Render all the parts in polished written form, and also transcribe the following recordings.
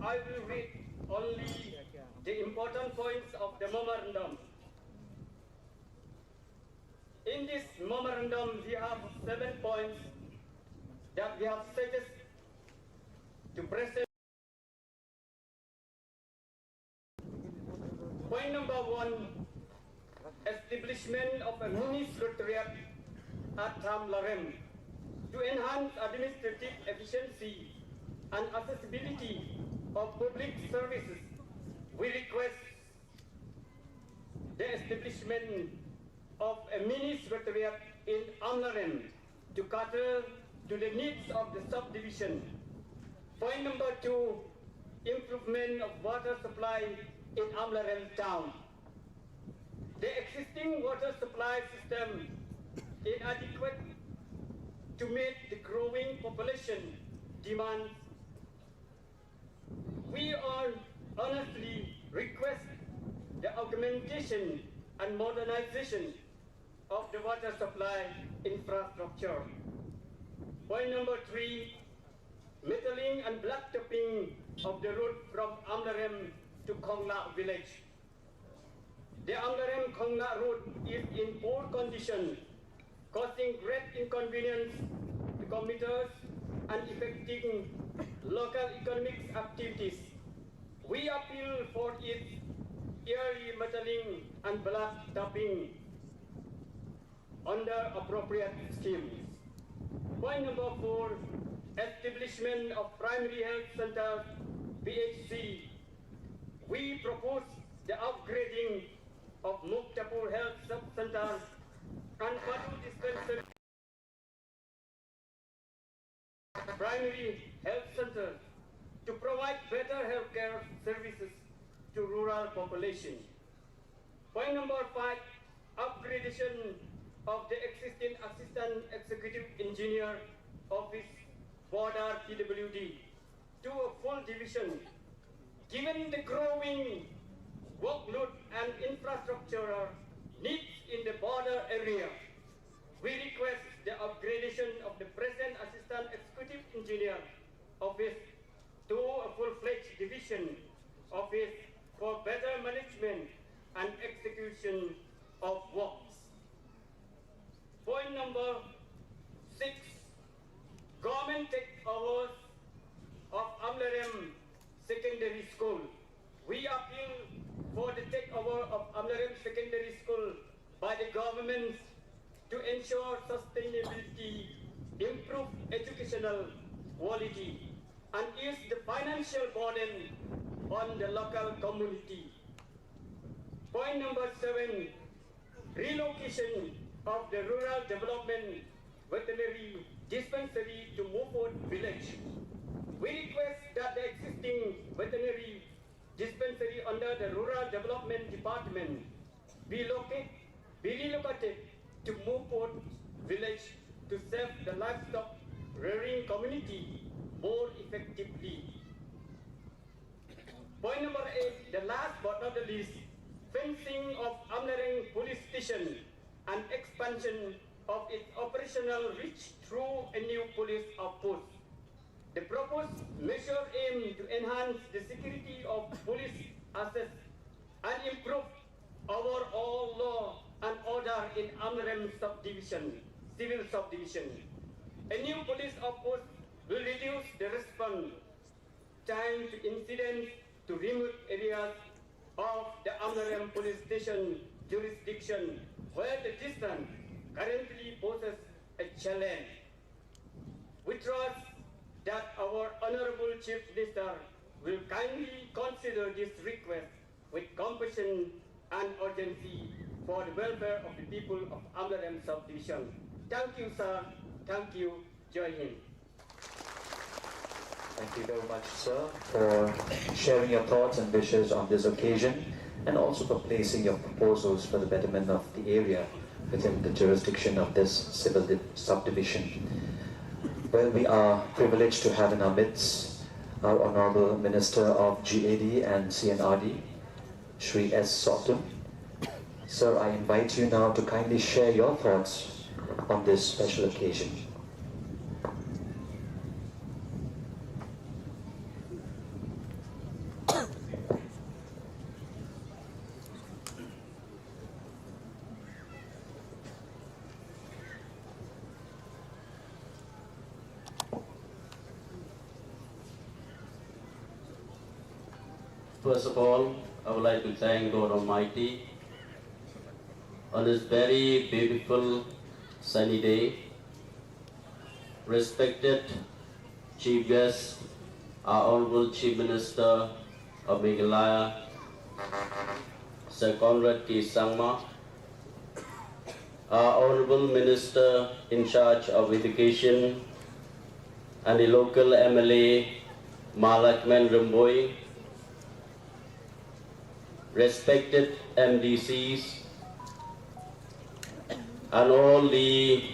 I will read only the important points of the memorandum. In this memorandum, we have 7 points that we have suggested to present. Point number 1, establishment of a mini secretariat at Amlarem to enhance administrative efficiency and accessibility of public services. We request the establishment of a mini secretariat in Amlarem to cater to the needs of the subdivision. Point number 2, improvement of water supply in Amlarem town. The existing water supply system inadequate to meet the growing population demands. We all honestly request the augmentation and modernization of the water supply infrastructure. Point number 3, metalling and blacktopping of the road from Amlarem to Kongla village. The Amlarem-Kongla road is in poor condition, causing great inconvenience to commuters and affecting local economic activities. We appeal for its yearly metalling and blacktopping under appropriate schemes. Point number 4, establishment of primary health center, PHC. We propose the upgrading of Muktapur Health Sub-Center and Padu Dispensary primary health center to provide better healthcare services to rural population. Point number 5, upgradation of the existing Assistant Executive Engineer Office, Border PWD, to a full division. Given the growing workload and infrastructure needs in the border area, we request the upgradation of the present Assistant Executive Engineer Office to a full-fledged division office for better management and execution of works. Point number 6, government takeovers of Amlarem Secondary School. We appeal for the takeover of Amlarem Secondary School by the government to ensure sustainability, improve educational quality, and ease the financial burden on the local community. Point number 7, relocation of the rural development veterinary dispensary to Mufot village. We request that the existing veterinary dispensary under the Rural Development Department be relocated to Mufot village to serve the livestock rearing community more effectively. Point number 8, the last but not the least, fencing of Amlarem police station and expansion of its operational reach through a new police outpost. The proposed measure aims to enhance the security of police assets and improve overall law and order in Amlarem subdivision, civil subdivision. A new police outpost will reduce the response time to incidents to remote areas of the Amlarem police station jurisdiction, where the distance currently poses a challenge. We trust that our Honorable Chief Minister will kindly consider this request with compassion and urgency for the welfare of the people of Amlarem subdivision. Thank you, sir. Thank you. Jai Hind. Thank you very much, sir, for sharing your thoughts and wishes on this occasion, and also for placing your proposals for the betterment of the area within the jurisdiction of this civil subdivision. Well, we are privileged to have in our midst our Honorable Minister of GAD and CNRD, Shri S. Sotum. Sir, I invite you now to kindly share your thoughts on this special occasion. First of all, I would like to thank God Almighty on this very beautiful sunny day. Respected Chief Guest, our Honorable Chief Minister of Meghalaya, Sir Conrad K. Sangma, our Honorable Minister in charge of Education and the local MLA, Malakman Ramboy, respected MDCs, and all the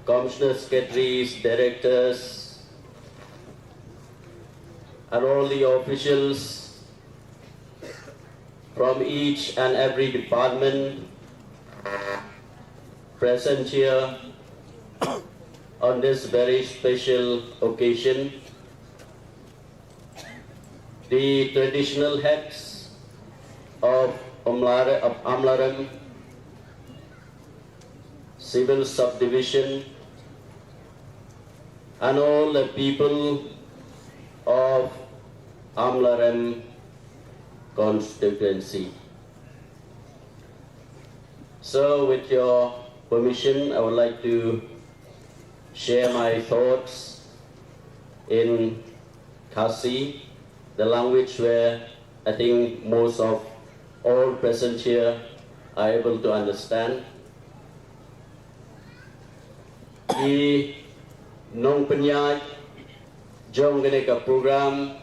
commissioners, secretaries, directors, and all the officials from each and every department present here on this very special occasion. The traditional heads of Amlarem Civil Subdivision, and all the people of Amlarem constituency. So with your permission, I would like to share my thoughts in Khasi, the language where I think most of all present here are able to understand. Di nong penyaj jong geneka program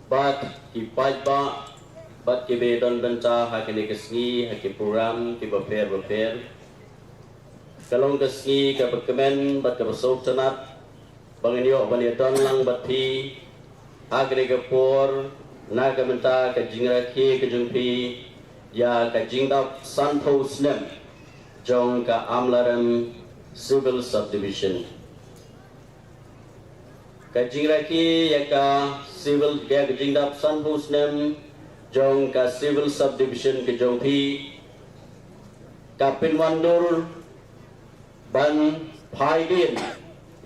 bat ipai ba bat kibe don benta hakene kesni haki program ki beper kalong kesni ka bekemen bat ka besok tenat banginyo banidon lang bat thi agre ka por na ka benta ka jingra ki ka jungpi ya ka jingdap santo snem jong ka Amlarem Civil Subdivision. Kajingraki yaka civil ya kajingdap sanpus nem jong ka civil subdivision ke jongpi kapin wandur ban phaidin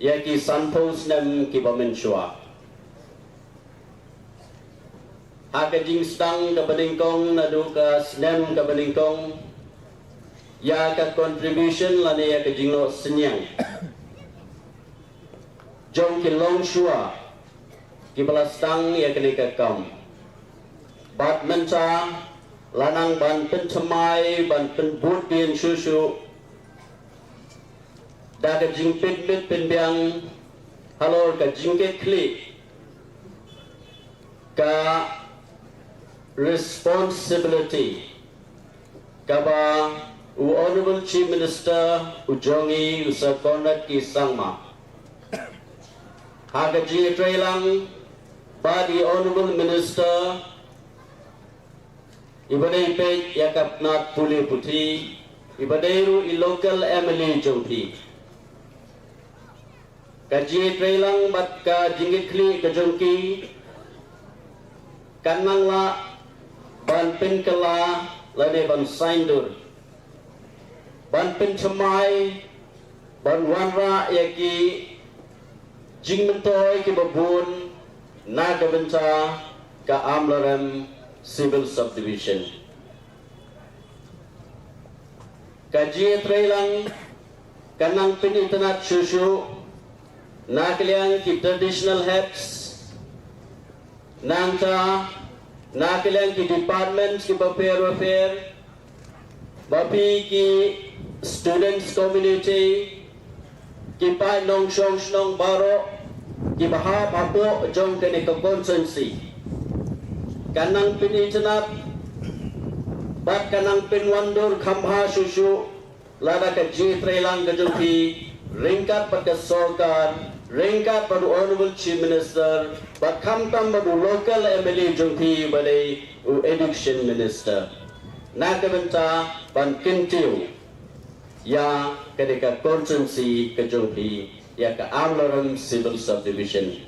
yaki sanpus nem ki pamensua akajing stang ka beningkong nadu ka snem ka beningkong ya ka contribution lani ya kajingno senyang jong ki long shua ki balastang ya kene ka kam bat menta lanang ban pentamai ban penbut din susu da ka jing pit penbiang halor ka jingke kli ka responsibility ka ba Honorable Chief Minister Ujongi Sir Conrad K. Sangma Haga Dignitary lang ba the Honorable Minister Ibadai Pek Yakap Nat Puli Puti Ibadairu I local MLA Jongpi Ka Dignitary lang bat ka Jingitli ka Jongki Kanang la ban pinkala lade ban saindur ban pencemai ban wanra yaki jing mentoy ki babun naga benta ka Amlarem Civil Subdivision kaji trailang kanang pinintanat susu nakliang ki traditional heads nanta nakliang ki departments ki welfare bapi ki students community ki pai nong shong snong baro ki baha papo jong kene ka consensi kanang pinichanap bat kanang pinwandur khamha susu lada ka Dignitary lang ka jongpi ringkat pat ka sarkar ringkat pat Honorable Chief Minister bat khamtam pat local MLA jongpi balai Education Minister nakabenta ban kintiu ya ketika konsensi kejongpi ya ke Amlarem Civil Subdivision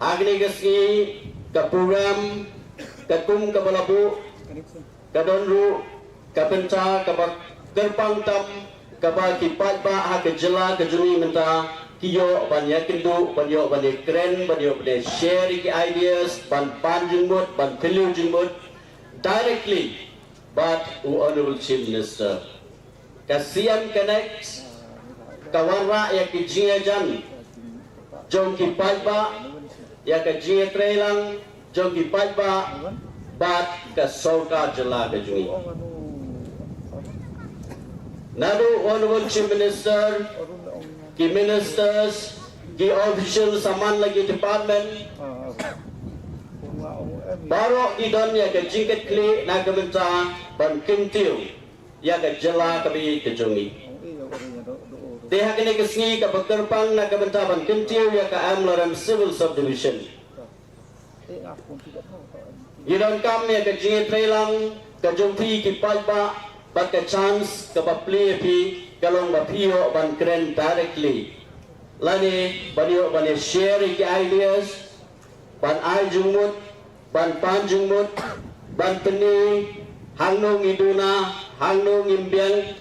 agni gasni ke program ke kum ke balabu ke donru ke benta ke gerpang tam ke bagi padba ha ke jela ke juni menta kiyo ban yakindu ban yo ban kren ban yo ban share the ideas ban panjungmut ban pilu jungmut directly but honorable chief minister kasian connect kawarra ya kijinga jan jong ki paiba ya ka jinga trelang jong ki paiba bat ka sorka jala ka jungi nadu honorable chief minister ki ministers ki officials saman lagi department baro di don ya ka jingket kli na ka menta ban kintiu ya ka jala ka bi ka jungi Deha kini kesni ka Bakerpang na kabantaban kintiu ya ka Amlarem Civil Subdivision. Yidon kam ya ka Dignitary lang ka jumpi ki palba bat ka chance ka papli pi kalong bapio ban kren directly. Lani banyo ban share ki ideas ban ay jungmut ban pan jungmut ban peni hangnong iduna hangnong imbiang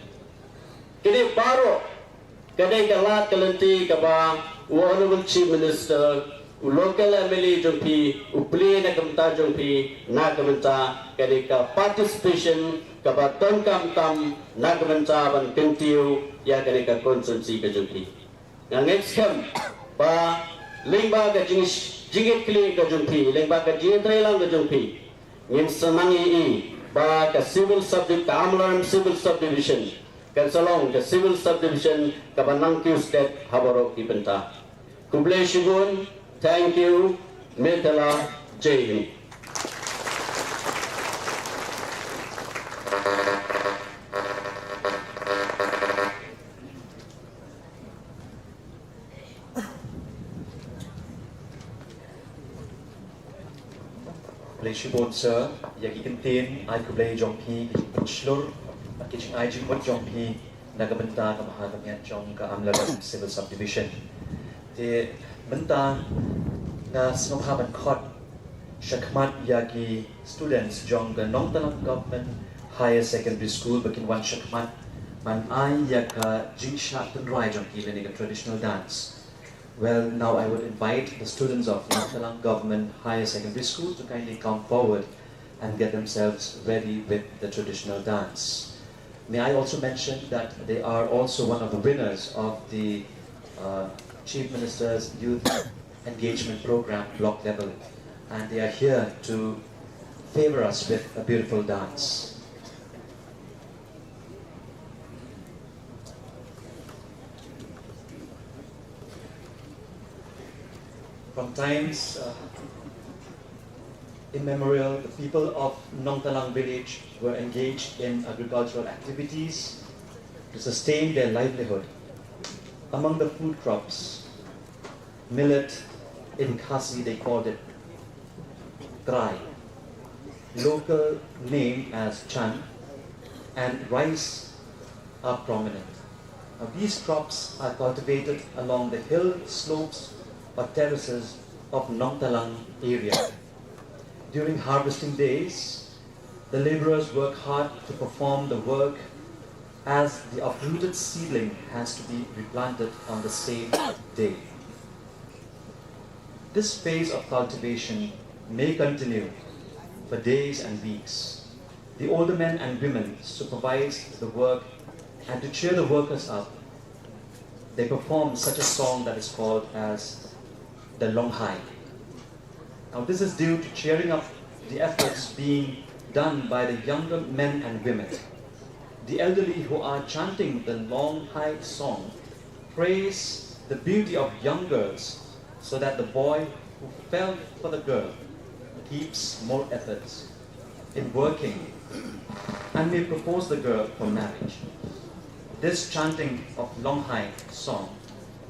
kini baro kadai kalat kalenti kaba honorable chief minister local MLA jompi upli na kamta jompi na kamta kadai ka participation kaba tongkam tam na kamta ban kentiu ya kadai ka constituency ka jompi yang next kam ba lingba ka jingit kli ka jompi lingba ka Dignitary lang ka jompi ngin sanangi i ba ka civil subdivision ka Amlarem civil subdivision Kansalong ke civil subdivision kabanang Q state habaro ipenta. Kublai Shigun, thank you, Metala Jai Hind. Kublai Shigun sir, yagi kentin ay kublai jompi shlur kitchen IG mut jompi nagabenta ka mahagamyan jong ka Amlarem Civil Subdivision. Te benta na sinonghaban khot shakmat yagi students jong ka Nongtalang Government Higher Secondary School bakin wan shakmat man ay yaka jingsha tunrai jong ki a traditional dance. Well, now I would invite the students of Nongtalang Government Higher Secondary School to kindly come forward and get themselves ready with the traditional dance. May I also mention that they are also one of the winners of the Chief Minister's Youth Engagement Program block level, and they are here to favor us with a beautiful dance. From times immemorial, the people of Nongtalang village were engaged in agricultural activities to sustain their livelihood. Among the food crops, millet, in Khasi they called it trai, local name as chan, and rice are prominent. Now, these crops are cultivated along the hill slopes or terraces of Nongtalang area. During harvesting days, the laborers work hard to perform the work as the uprooted seedling has to be replanted on the same day. This phase of cultivation may continue for days and weeks. The older men and women supervise the work, and to cheer the workers up, they perform such a song that is called as the Long Hai. Now this is due to cheering up the efforts being done by the younger men and women. The elderly who are chanting the Long Hai song praise the beauty of young girls so that the boy who fell for the girl keeps more efforts in working and may propose the girl for marriage. This chanting of Long Hai song,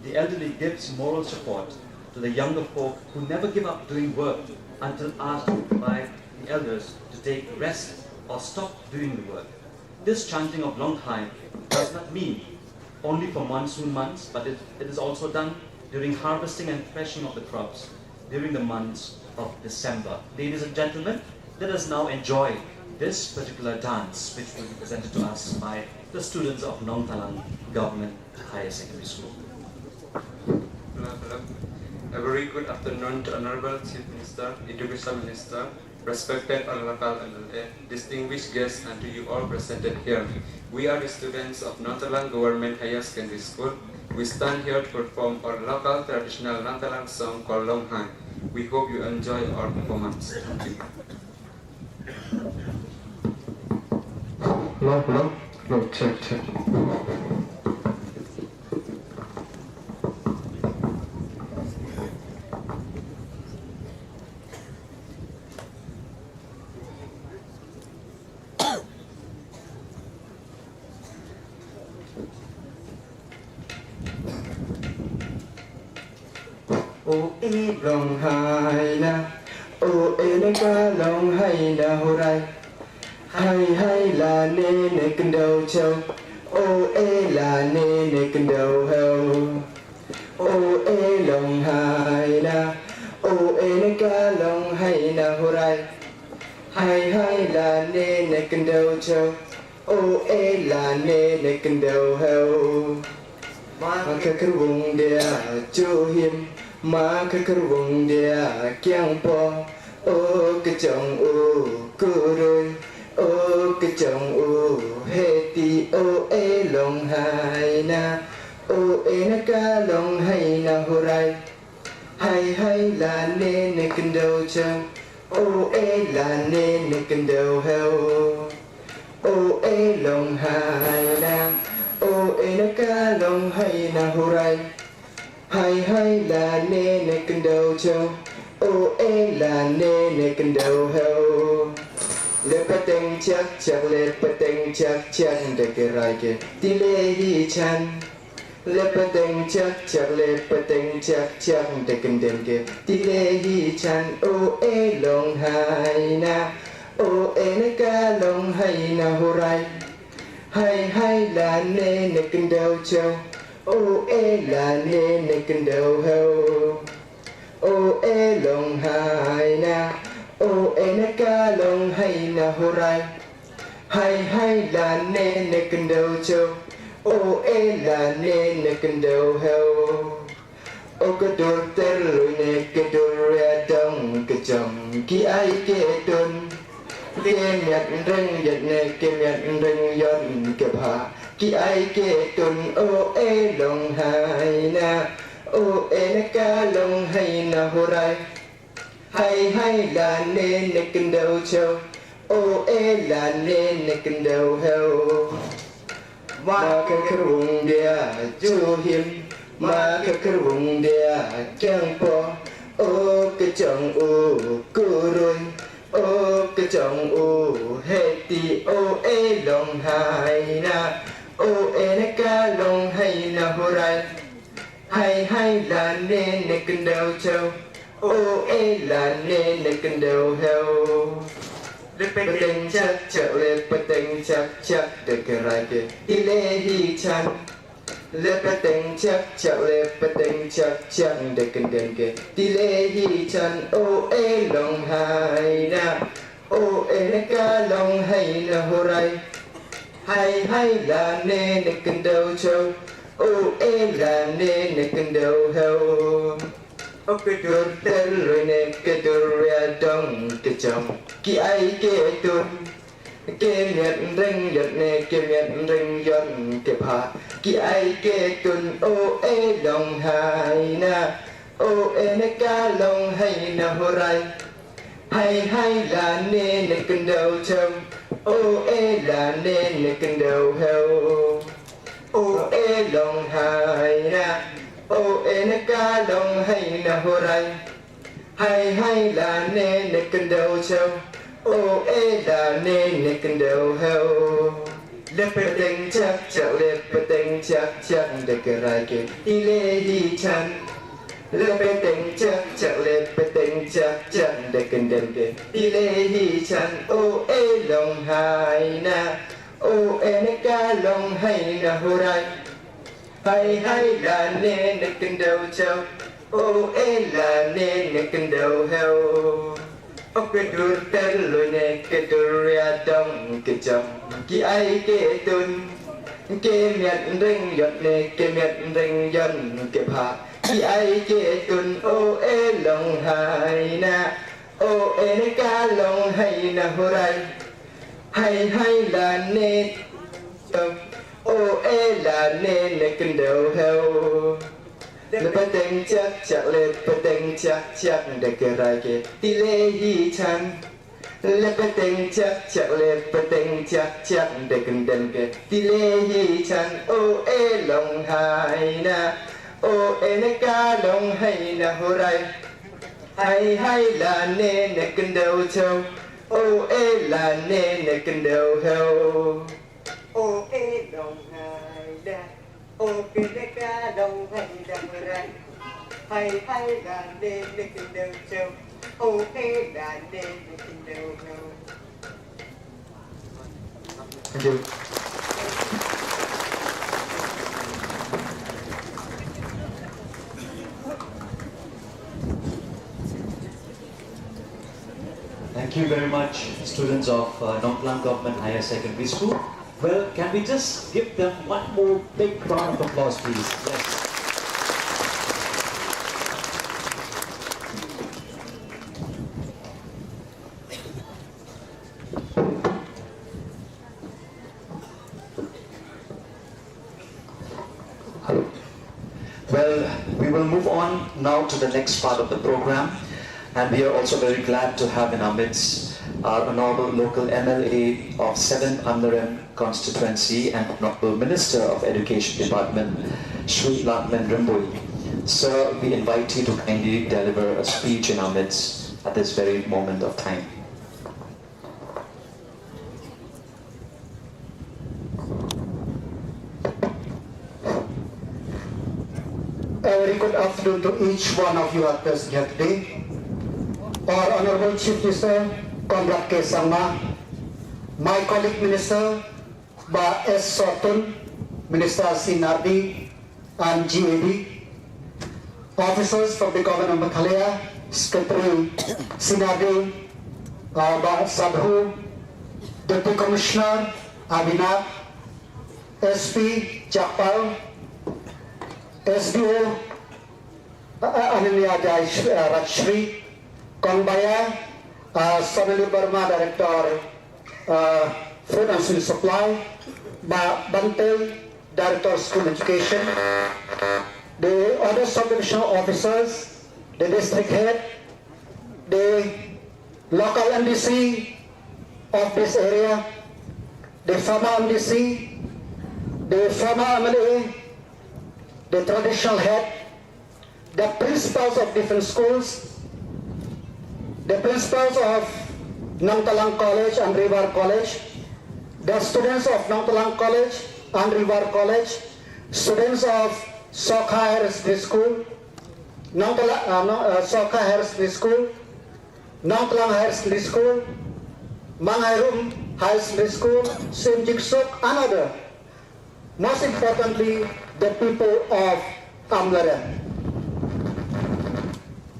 the elderly gives moral support to the younger folk who never give up doing work until asked by the elders to take rest or stop doing the work. This chanting of Long Hai does not mean only for monsoon months, but it is also done during harvesting and threshing of the crops during the months of December. Ladies and gentlemen, let us now enjoy this particular dance, which will be presented to us by the students of Nongtalang Government Higher Secondary School. A very good afternoon to Honorable Chief Minister, Education Minister, respected local MLA, distinguished guests, and to you all presented here. We are the students of Nantalang Government Higher Secondary School. We stand here to perform our local traditional Nantalang song called Long Hai. We hope you enjoy our performance. Thank you. Long, check. Ô ý lòng hai na, ô ê na ca lòng hay na hồ rai, hay là nê kinh đầu châu, ô ê là nê kinh đầu heo, ô ê lòng hai na, ô ê na ca lòng hay na hồ rai, hay là nê kinh đầu châu, ô ê là nê kinh đầu heo, mà cái vùng địa châu hiểm. Mà cái vùng địa kiang po, ô cái chồng ô cô rồi, ô cái chồng ô hệ ti ô ê lòng hai na, ô ê na ca lòng hay na hồ rai, hay là nê kinh đầu châu, ô ê là nê kinh đầu heo, ô ê lòng hai na, ô ê na ca lòng hay na hồ rai. Hay là nê kinh đầu châu, ô ê là nê kinh đầu heo. Lê bà tên chắc, lê bà tên chắc, để cái rai kê, tí lê hi chan. Lê bà tên chắc, lê bà tên chắc, để kinh đêm kê, tí lê hi chan. Ô ê lòng hai na, ô ê na ca lòng hay na hồ rai. Hay là nê kinh đầu châu. Ô ê là nê kinh đầu heo, ô ê lòng hai na, ô ê na ca lòng hay na hồ rai, hay là nê kinh đầu châu, ô ê là nê kinh đầu heo, ô cái đồ tên lùi nê cái đồ ra đông cái chồng khi ai kê tôn, kê miệt răng giật nê kê miệt răng yon kê hạ. Khi ai kê tôn ô ê lòng hai na, ô ê na ca lòng hay na hồ rai, hay là nê kinh đầu châu, ô ê là nê kinh đầu heo. Mà cái vùng địa chu hiểm, mà cái vùng địa kiang po, ô cái chồng ô cô rồi, ô cái chồng ô hệ ti ô ê lòng hai na. Ô ê na ca lòng hay na hồ rai, hay là nê kinh đầu châu, ô ê là nê kinh đầu heo. Lê bà tên chắc, lê bà tên chắc, để cái rai kê, tí lê hi chan. Lê bà tên chắc, lê bà tên chắc, để kinh đêm kê, tí lê hi chan. Ô ê lòng hai na, ô ê na ca lòng hay na hồ rai. Hay là nê kinh đầu châu, ô ê là nê kinh đầu heo. Ô cái đồ tên rồi nê cái đồ ra đông cái chồng khi ai kê tôn, kê miệt răng giật nê kê miệt răng giật kê hạ. Khi ai kê tôn ô ê lòng hai na, ô ê na ca lòng hay na hồ rai, hay là nê kinh đầu châu, ô ê là nê kinh đầu heo. Ô ê lòng hai na, ô ê na ca lòng hay na hồ rai, hay là nê kinh đầu châu, ô ê là nê kinh đầu heo. Lê bà tên chắc, lê bà tên chắc, để cái rai kê, tí lê hi chan. Lê bà tên chắc, lê bà tên chắc, để kinh đêm kê, tí lê hi chan. Ô ê lòng hai na, ô ê na ca lòng hay na hồ rai, hay là nê kinh đầu châu, ô ê là nê kinh đầu heo. Ô cái đồ tên lùi nê cái đồ ra đông cái chồng khi ai kê tôn, kê miệt răng giật nê kê miệt răng dân kê hạ. ที่ไอเกตกุนโอเอลงหายนะโอเอในกาลงให้นะหัวไรให้ลาเนตโอเอลาเนในกันเดียวเฮาและประเด็นจักเล็บประเด็นจักเด็กอะไรเกติเลฮีฉันและประเด็นจักเล็บประเด็นจักเด็กกันเดินเกติเลฮีฉันโอเอลงหายนะโอเอในกาลงให้นะหัวไรให้ลาเนในกันเดียวเจ้าโอเอลาเนในกันเดียวเฮาโอเอลงหายนะโอเอในกาลงให้นะหัวไรให้ลาเนในกันเดียวเจ้าโอเอลาเนในกันเดียวเฮา Thank you. Thank you very much, students of Nongklang Government Higher Secondary School. Well, can we just give them one more big round of applause, please? Yes. Hello. Well, we will move on now to the next part of the program. And we are also very glad to have in our midst our Honorable Local MLA of 7th Amlarem Constituency and Honorable Minister of Education Department, Shri Lakman Rimboy. Sir, we invite you to kindly deliver a speech in our midst at this very moment of time. A very good afternoon to each one of you at this here today. Our Honorable Chief Minister, Comrade K. Sangma, my colleague Minister, Ba S. Sortun, Minister Sinardi and GAD, officers from the Government of Meghalaya, Secretary Sinardi, Ba Sadhu, Deputy Commissioner Abhinav, SP Jakpal, SDO Ananya Rajshri, Kongbaya, Sonali Burma, Director, Food and Civil Supply, Bantel, Director of School Education, the other subdivisional officers, the district head, the local MDC of this area, the former MDC, the former MLA, the traditional head, the principals of different schools, the principals of Nongtalang College and River College, the students of Nongtalang College and River College, students of Sokha Higher Secondary School, Sokha Higher Secondary School, Nongtalang Higher Secondary School, Mangairum Higher Secondary School, Simjiksuk, and other. Most importantly, the people of Amlarem.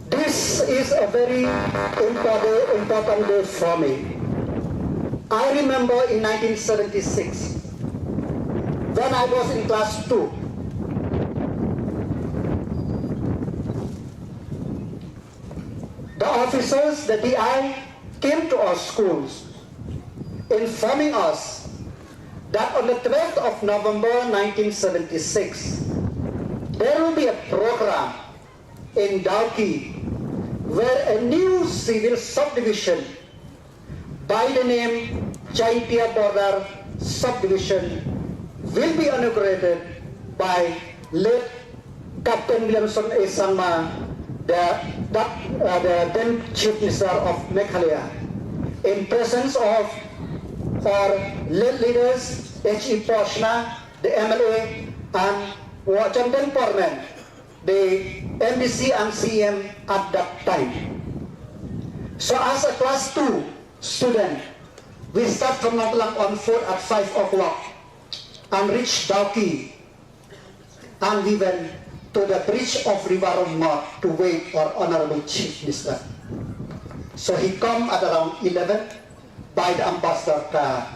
This is a very important day for me. I remember in 1976, when I was in class 2, the officers, the DI, came to our schools informing us that on the 12th of November 1976, there will be a program in Dauki where a new civil subdivision by the name Chaitia Border Subdivision will be inaugurated by late Captain Williamson A. Sangma, the then Chief Minister of Meghalaya, in presence of our late leaders H.E. Poshna, the MLA, and Wachandan Porman, the MDC and CM at that time. So as a class 2 student, we start from Nongtalang on foot at 5 o'clock and reach Dauki, and we went to the bridge of River North to wait for Honorable Chief Minister. So he come at around 11 by the ambassador car,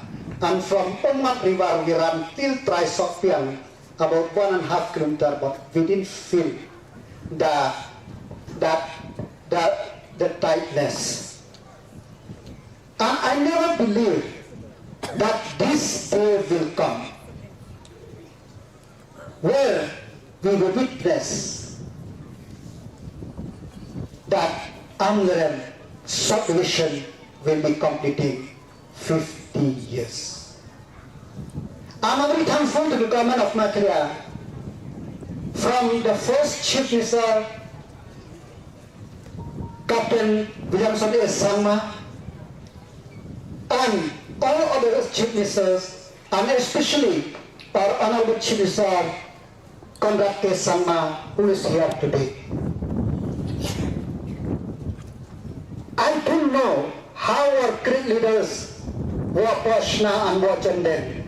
and from Ummat River we ran till Trisopian, about 1.5 kilometers, but we didn't feel the tightness. And I never believed that this day will come where we will witness that Amlarem subdivision will be completing 50 years. I'm very thankful to the government of Meghalaya, from the first Chief Minister, Captain Williamson A. Sangma, and all other Chief Ministers, and especially our Honorable Chief Minister, Conrad K. Sangma, who is here today. I don't know how our great leaders, Wapashna and Wajanden,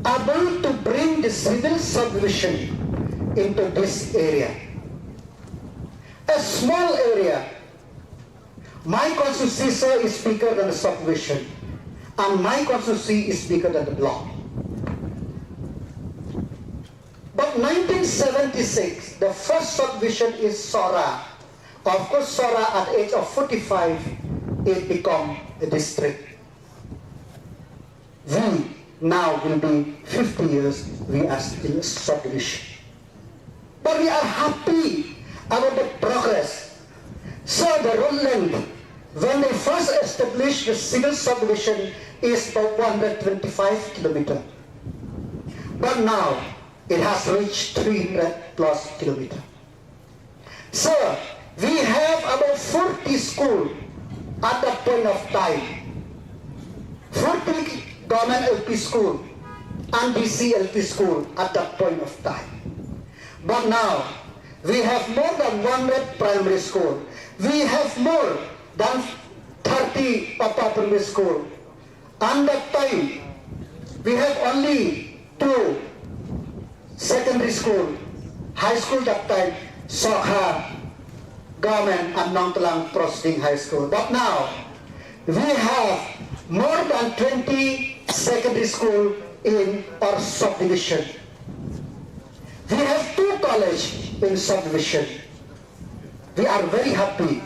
are going to bring the civil subdivision into this area. A small area. My constituency, sir, is bigger than the subdivision, and my constituency is bigger than the block. But 1976, the first subdivision is Sora. Of course, Sora at the age of 45, it become a district. We now will be 50 years, we are still a subdivision. But we are happy about the progress. So the road length, when they first established the civil subdivision, is about 125 kilometers. But now it has reached 300 plus kilometers. So we have about 40 schools at that point of time. 40 government LP school and DC LP school at that point of time. But now, we have more than 100 primary school. We have more than 30 upper primary school. And that time, we have only 2 secondary school, high school that time, Sokha, government and Nongtalang Proceeding High School. But now, we have more than 20 secondary school in our subdivision. We have 2 colleges in subdivision. We are very happy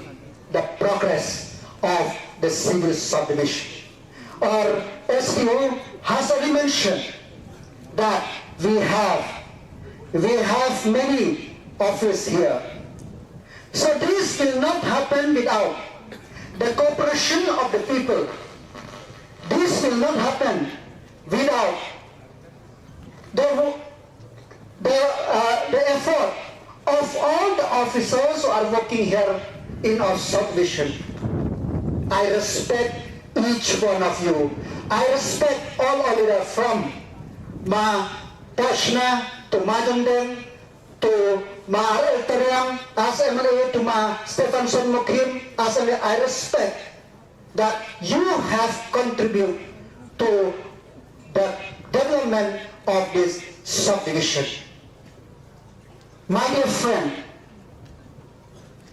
the progress of the civil subdivision. Our STO has already mentioned that we have many offices here. So this will not happen without the cooperation of the people. This will not happen without the effort of all the officers who are working here in our subdivision. I respect each one of you. I respect all of you, from Ma Pashna to Majandeng to Ma Elterang as MLA to Ma Stephenson Mukim as MLA. I respect that you have contributed to the development of this subdivision. My dear friend,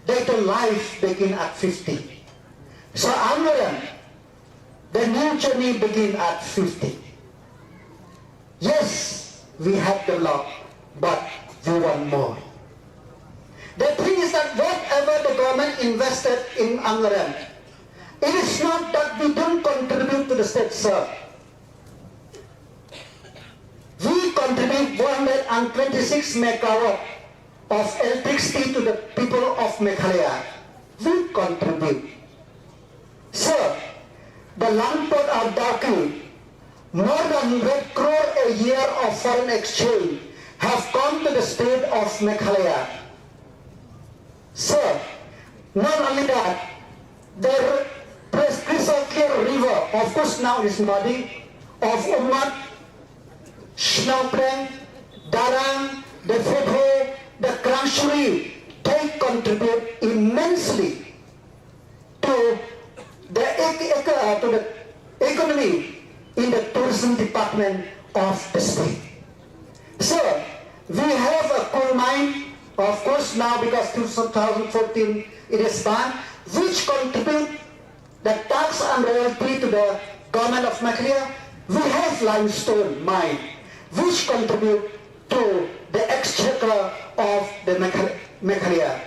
that life begins at 50. So Amlarem, the new journey begins at 50. Yes, we have developed, but we want more. The thing is that whatever the government invested in Amlarem, it is not that we don't contribute to the state, sir. We contribute 126 megawatt of electricity to the people of Meghalaya. We contribute. Sir, the land port of Darki, more than 100 crore a year of foreign exchange have come to the state of Meghalaya. Sir, not only that, the crystal clear river, of course now is muddy, of Umat, Snowprang, Darang, the Fetho, the Kranshuri, they contribute immensely to the economy in the tourism department of the state. So, we have a coal mine, of course now because 2014 it is banned, which contribute the tax and royalty to the government of Meghalaya. We have limestone mine, which contribute to the exchequer of the Meghalaya.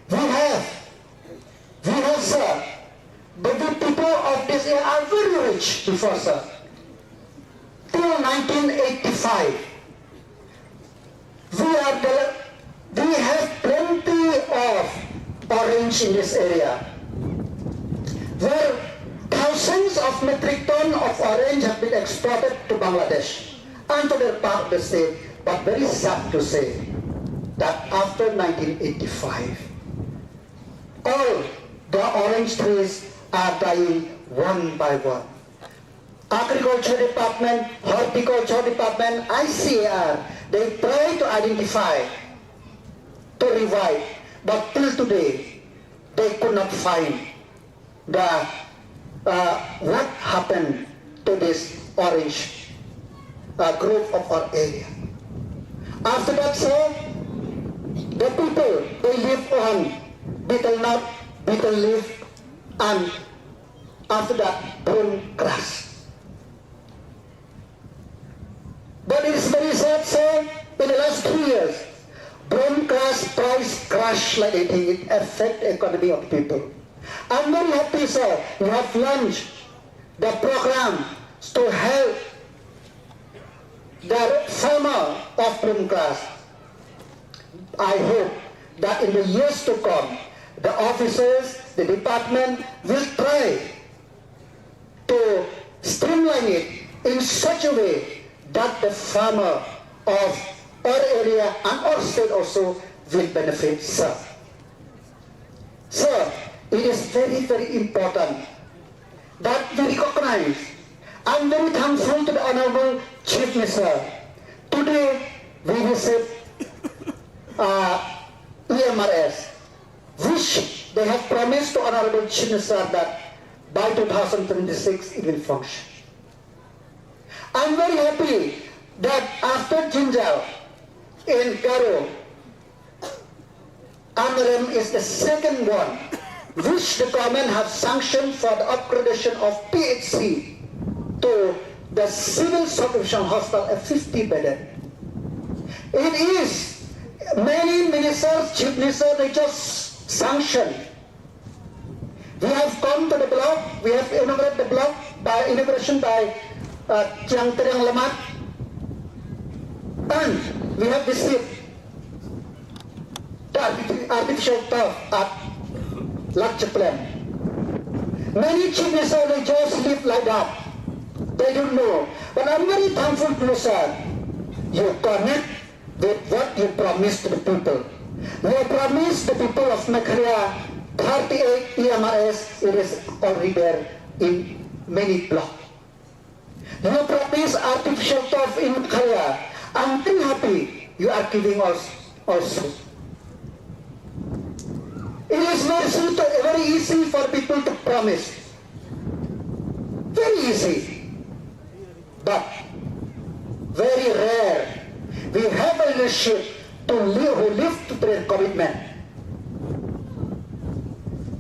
We have, sir, but the people of this area are very rich before, sir. Till 1985, we have plenty of orange in this area, where thousands of metric tons of orange have been exported to Bangladesh and to their part of the state. But very sad to say that after 1985, all the orange trees are dying one by one. Agriculture Department, Horticulture Department, ICAR, they try to identify, to revive, but till today, they could not find what happened to this orange growth of our area. After that, sir, the people, they live on betel nut, betel leaf, and after that, broom grass. But it is very sad, sir, in the last 3 years, broom grass price crashed like anything. It affects the economy of people. I'm very happy, sir, you have launched the program to help the farmer of broom grass. I hope that in the years to come, the officers, the department will try to streamline it in such a way that the farmer of our area and our state also will benefit, sir. Sir, it is very, very important that we recognize. I'm very thankful to the Honorable Chief Minister. Today, we visit EMRS, which they have promised to Honorable Chief Minister that by 2026 it will function. I'm very happy that after Jinjal in Garo, Amlarem is the second one which the government has sanctioned for the upgradation of PHC to the civil subdivision hospital at 50-bedded. It is many ministers, chief ministers, they just sanctioned. We have come to the block, we have inaugurated the block by inauguration by Chiang Terang Lamat, and we have received the artificial turf at Lakchaplan. Many chief ministers, they just live like that. They don't know. But I'm very thankful to you, sir. You connect with what you promised to the people. You promised the people of Meghalaya 38 EMRS. It is already there in many blocks. You promised artificial turf in Meghalaya. I'm very happy you are giving us also. It is very easy for people to promise. Very easy. But very rare. We have a leadership who live to their commitment.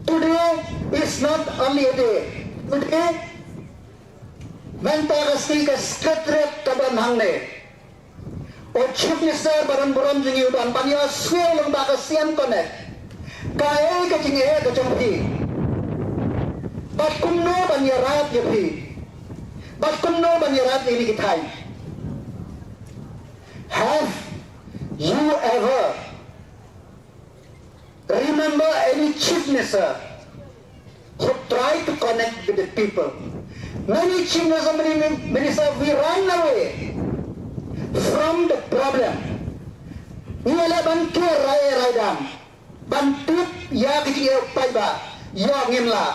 Today is not only a day. Today, mentagasti ka skatret kaban hangne. O chief minister baran buram jingi udan panya swel lang bakasian connect. Kaya ka jingi ka jampi. But kumno banyarat yapi. But kumno banyarat ini kitai. Have you ever remember any chief minister who tried to connect with the people? Many chief ministers, we run away from the problem. Nila bantu raya raidam, bantu ya kecil paiba, ya ngimla,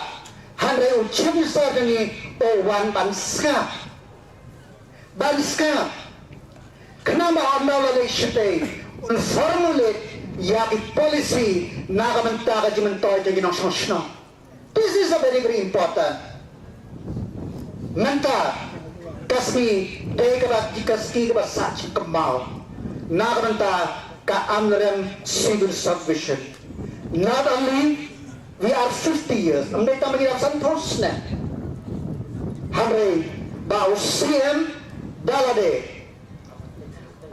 handai chief minister ni one banska. Kenapa anda lagi syuting formulate ya policy naga mentaga jimentoy jadi nasional. This is a very very important. Menta kasih dekat dikasih kepada saksi kemal naga menta ka Amlarem civil subdivision. Not only we are 50 years, amday taman kita santos na. Hari bau CM dalade.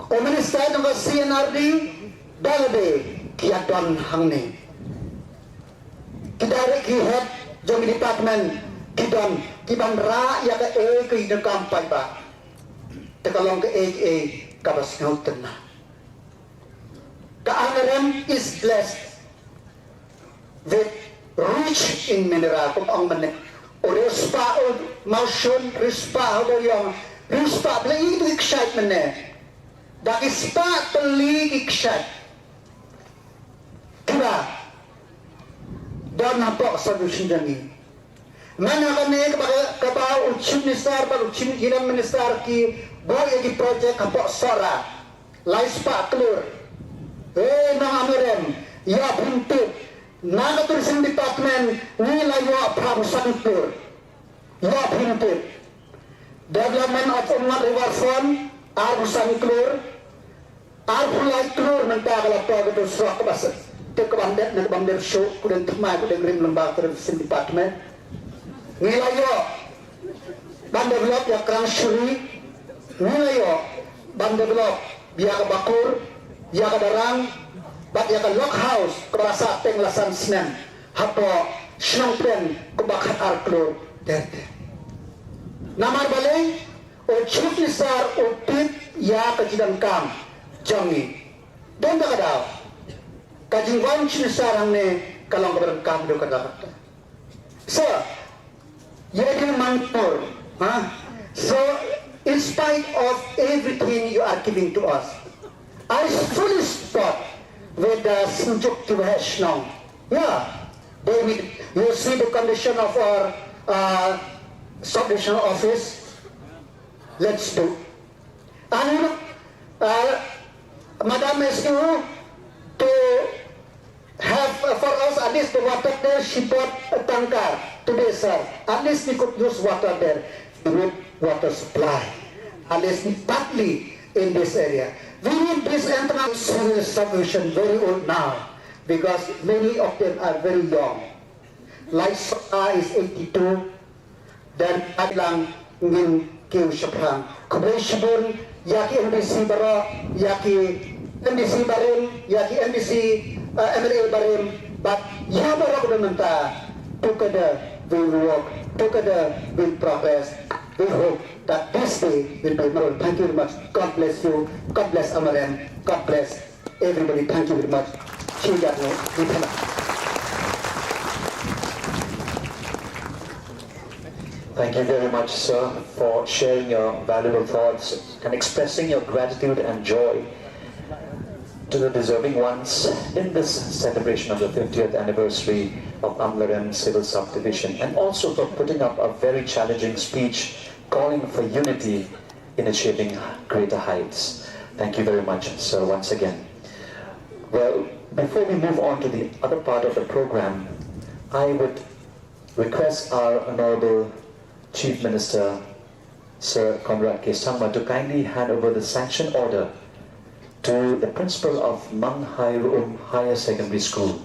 O minister ng CNRD dalade kia don hang ni kita re ki head jong department ki don ki ban ra ya ka e ki de kam pai ba te kalong ke e ka bas ngau tenna ka Amlarem is blessed with rich in mineral kung ang manik o rispa o motion rispa o yung rispa beli itu excitement ne daki spa beli excite kira dan nampak solution jangi mana kane kapag uchim minister pag uchim hinam minister ki boy ki project kapag sora lai spa clear nang Amlarem ya buntit naga tourism department nila yo pramusan tour yo buntit development of Umngat river front armusan tour arpulai tour mentagala pag itu suak basa te kebandet na kebandet show kuden tmai kuden rim lembaga tourism department nila yo ban develop ya krang shuri nila yo ban develop biaka bakur ya kadarang bat ya lock house kerasa penglasan senen hapo snong pen kebakat arklo derte namar balai o chief nisar o pit ya kajidam kam jangi don da kadao kajingwan chief nisar ne kalong kabarang kam do kadakata so yedi mangpur so in spite of everything you are giving to us I fully support with the Sinjuk Tibaheshno. Yeah, David, you see the condition of our subdivision office. Let's do. And Madam SQ to have for us at least the water there. She bought a tanker today, sir. At least we could use water there with water supply. At least partly in this area. We need this entrance solution very old now because many of them are very young. Like Sota is 82, then Adlang Ngin Kiw Shaprang. Kubre Shabun, Yaki MDC Baro, Yaki MDC Barim, Yaki MDC MLA Barim, but Yabara Gudamanta, together we will work, together we will progress. We hope that this day will be memorable. Thank you very much. God bless you. God bless Amlarem. God bless everybody. Thank you very much. Thank you very much, sir, for sharing your valuable thoughts and expressing your gratitude and joy to the deserving ones in this celebration of the 50th anniversary of Amlarem Civil Subdivision, and also for putting up a very challenging speech calling for unity in achieving greater heights. Thank you very much, sir, once again. Well, before we move on to the other part of the program, I would request our Honorable Chief Minister, Sir Conrad K. Sangma, to kindly hand over the sanction order to the principal of Mang Hai Ruum Higher Secondary School.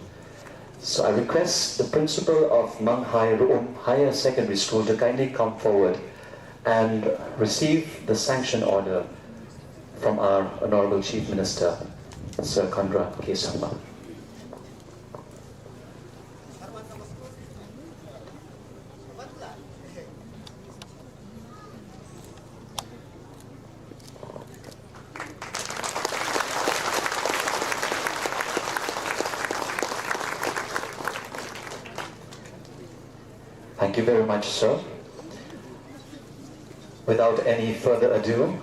So I request the principal of Mang Hai Ruum Higher Secondary School to kindly come forward and receive the sanction order from our Honorable Chief Minister, Sir Conrad K. Sangma. Thank you very much, sir. Without any further ado,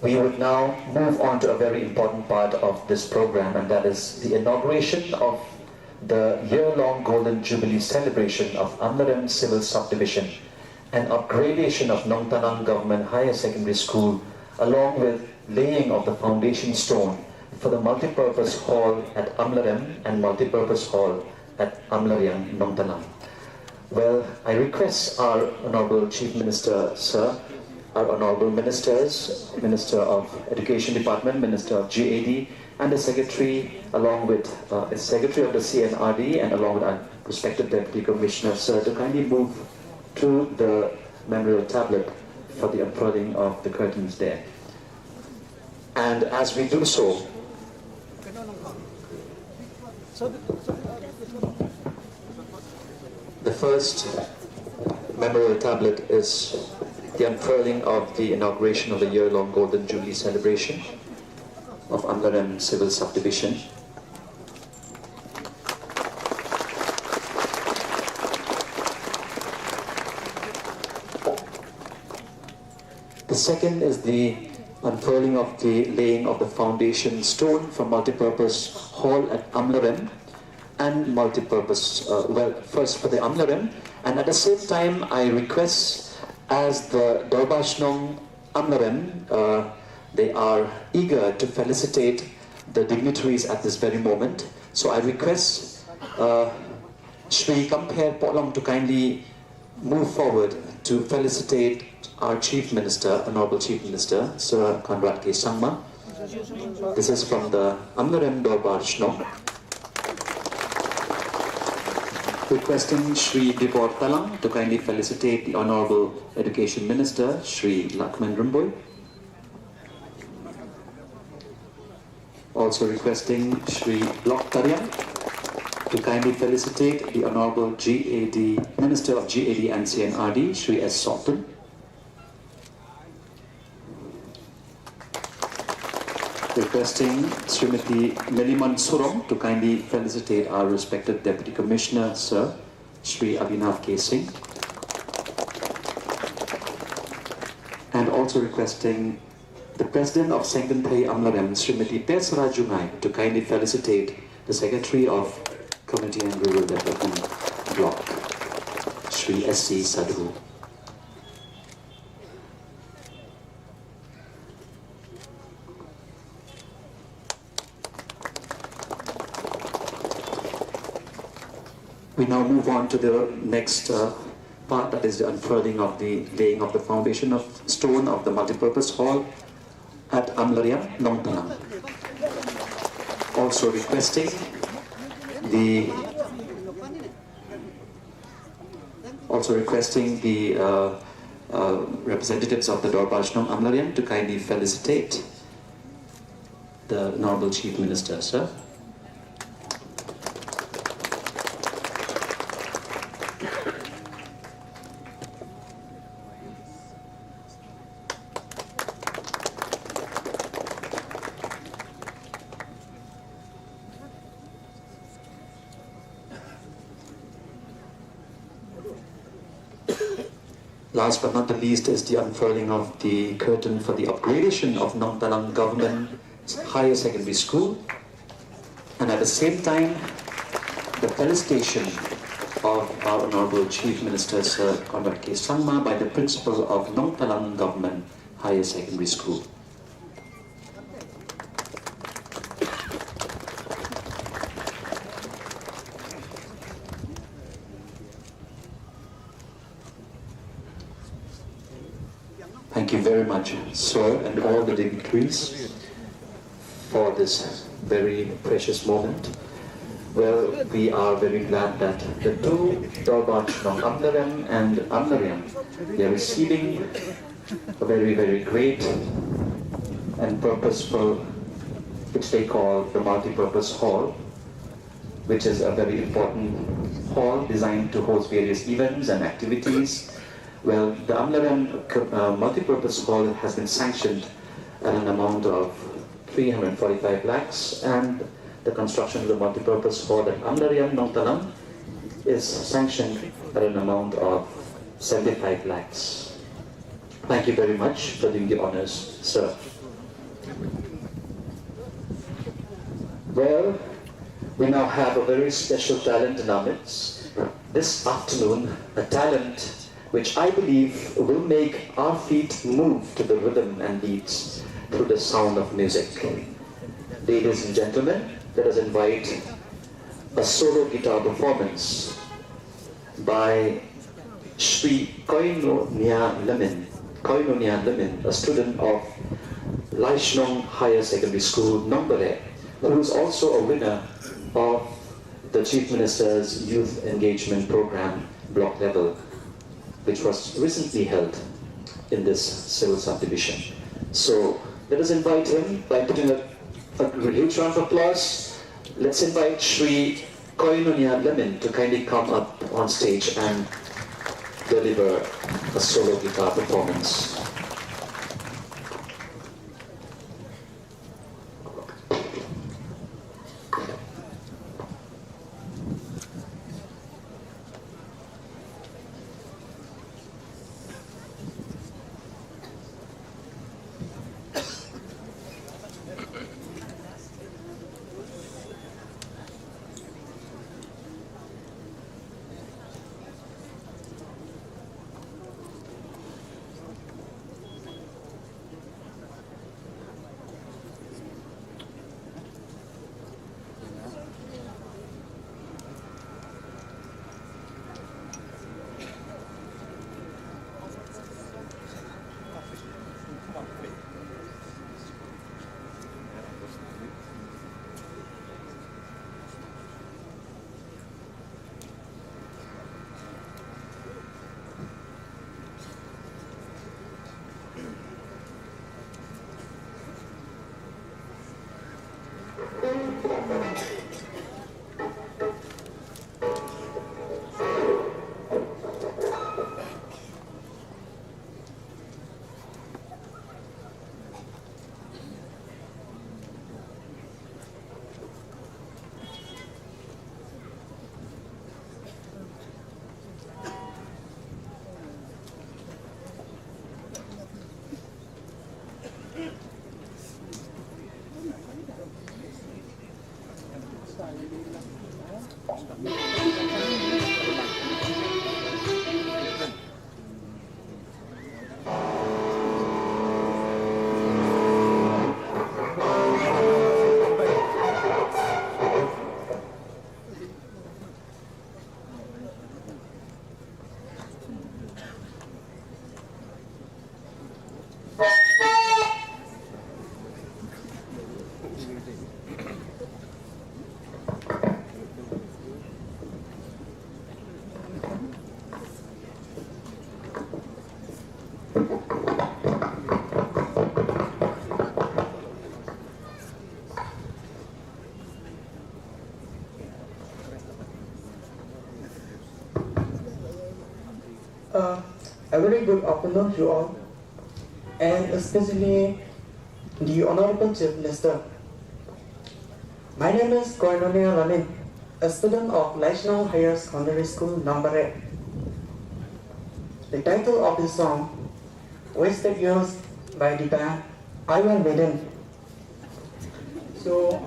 we would now move on to a very important part of this program, and that is the inauguration of the year-long Golden Jubilee celebration of Amlarem Civil Subdivision and upgradation of Nong Tanang Government Higher Secondary School, along with laying of the foundation stone for the multipurpose hall at Amlarem and multipurpose hall at Amlarem, Nong Tanang. Well, I request our Honorable Chief Minister, sir, our Honorable Ministers, Minister of Education Department, Minister of GAD, and the Secretary, along with the Secretary of the CNRD, and along with our respected Deputy Commissioner, sir, to kindly move to the memorial tablet for the unfurling of the curtains there. And as we do so, The first memorial tablet is the unfurling of the inauguration of the year-long Golden Jubilee celebration of Amlarem Civil Subdivision. The second is the unfurling of the laying of the foundation stone for multipurpose hall at Amlarem and multipurpose, first for the Amlarem, and at the same time I request, as the Dorbashnong Amlarem, they are eager to felicitate the dignitaries at this very moment. So I request Shri Kampher Polong to kindly move forward to felicitate our Chief Minister, Honorable Chief Minister, Sir Conrad K. Sangma. This is from the Amlarem Dorbashnong. Requesting Shri Dibor Talang to kindly felicitate the Honorable Education Minister, Shri Lakman Rumboy. Also requesting Shri Lok Taryang to kindly felicitate the Honorable GAD, Minister of GAD and CNRD, Shri S. Sotun. Requesting Srimati Meliman Surom to kindly felicitate our respected Deputy Commissioner, Sir Shri Abhinav K. Singh. And also requesting the President of Sengkanthai Amlarem, Srimati Pesara Jungai, to kindly felicitate the Secretary of Community and Rural Development Block, Shri S.C. Sadhu. We now move on to the next part, that is the unfurling of the laying of the foundation of stone of the multipurpose hall at Amlarem, Nongtalang. Also requesting the representatives of the Dorbashnong Amlarem to kindly felicitate the Honorable Chief Minister, sir. Last but not the least is the unfurling of the curtain for the upgradation of Nongtalang Government Higher Secondary School, and at the same time the felicitation of our Honorable Chief Minister Sir Conrad K. Sangma by the Principal of Nongtalang Government Higher Secondary School. Thank you very much, sir, and all the dignitaries for this very precious moment. Well, we are very glad that the two Dorbashnong Amlarem and Amlarem, they are receiving a very, very great and purposeful, which they call the multi-purpose hall, which is a very important hall designed to host various events and activities. Well, the Amlarem multipurpose hall has been sanctioned at an amount of 345 lakhs, and the construction of the multipurpose hall at Amlarem Nongtalang is sanctioned at an amount of 75 lakhs. Thank you very much for doing the honors, sir. Well, we now have a very special talent in our midst. This afternoon, a talent which I believe will make our feet move to the rhythm and beats through the sound of music. Ladies and gentlemen, let us invite a solo guitar performance by Shri Koino Nia Lemin, a student of Laishnong Higher Secondary School, Nombare, who is also a winner of the Chief Minister's Youth Engagement Program block level, which was recently held in this civil subdivision. So let us invite him by putting a huge round of applause let's invite Sri Koinunia Lemon to kindly come up on stage and deliver a solo guitar performance. A very good afternoon to all, and especially the Honorable Chief Minister. My name is Koinonia Lamin, a student of National Higher Secondary School number 8. The title of the song, Wasted Years by the band Iron Maiden. So,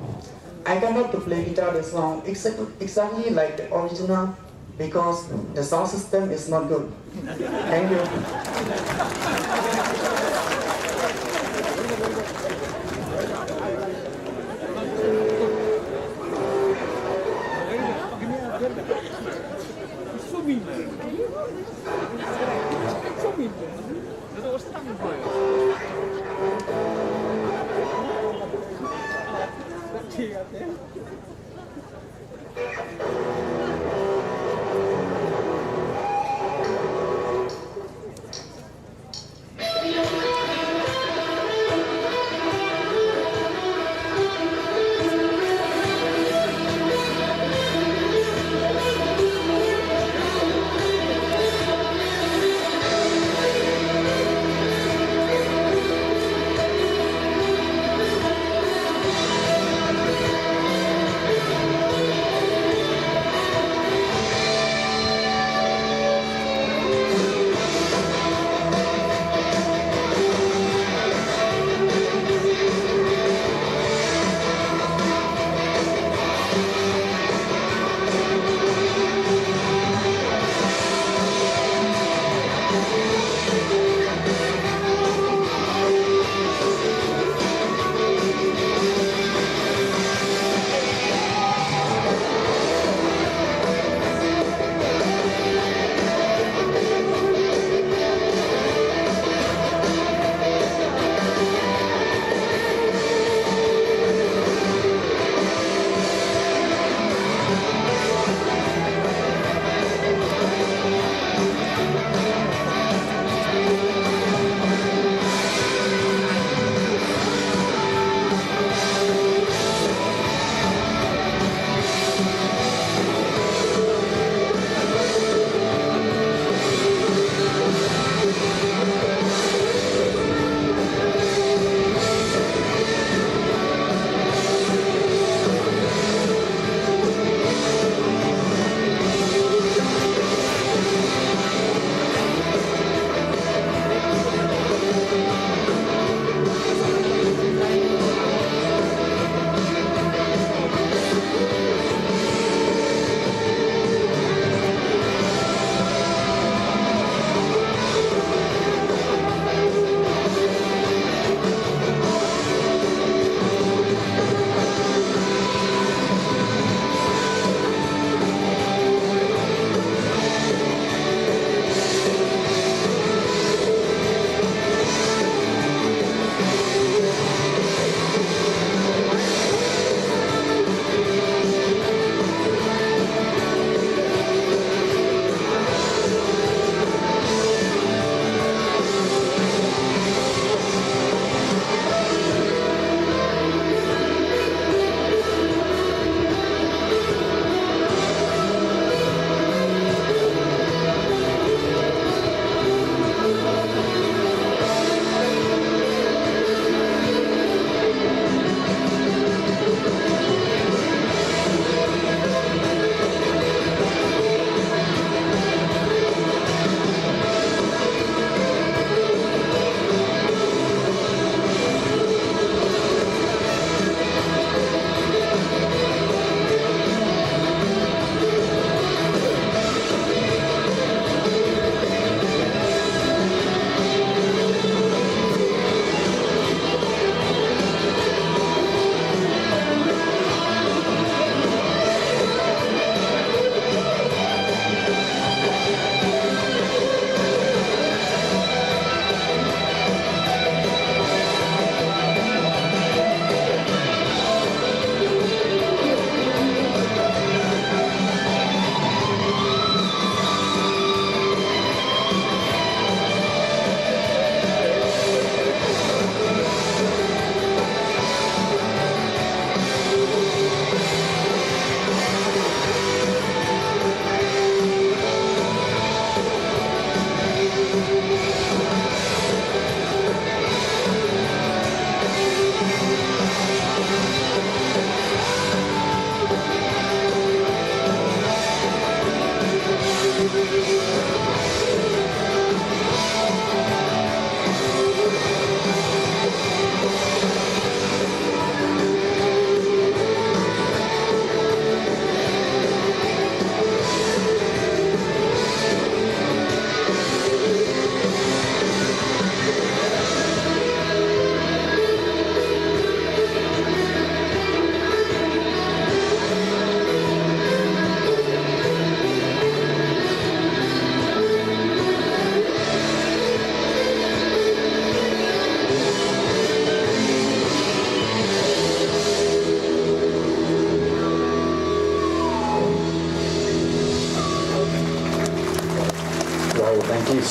I cannot to play guitar the song exactly like the original because the sound system is not good. Thank you.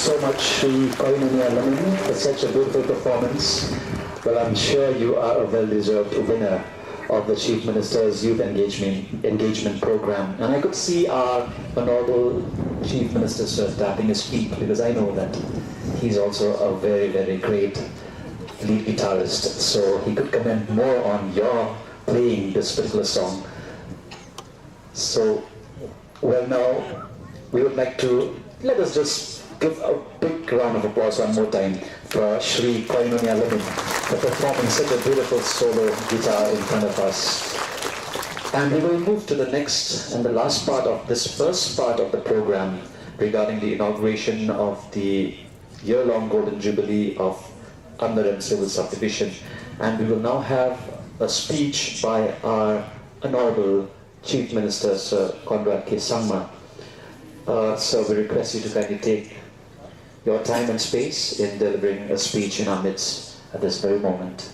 so much, Sri Koinonia Lamin, for such a beautiful performance. Well, I'm sure you are a well-deserved winner of the Chief Minister's Youth Engagement Program. And I could see our Honorable Chief Minister, sir, tapping his feet, because I know that he's also a very, very great lead guitarist. So he could comment more on your playing this particular song. So, well, now we would like to, let us just give a big round of applause one more time for Sri Koinonia Lamin for performing such a beautiful solo guitar in front of us. And we will move to the next and the last part of this first part of the program regarding the inauguration of the year-long Golden Jubilee of Amlarem Civil Subdivision. And we will now have a speech by our Honorable Chief Minister, Sir Conrad K. Sangma. So we request you to kindly take your time and space in delivering a speech in our midst at this very moment.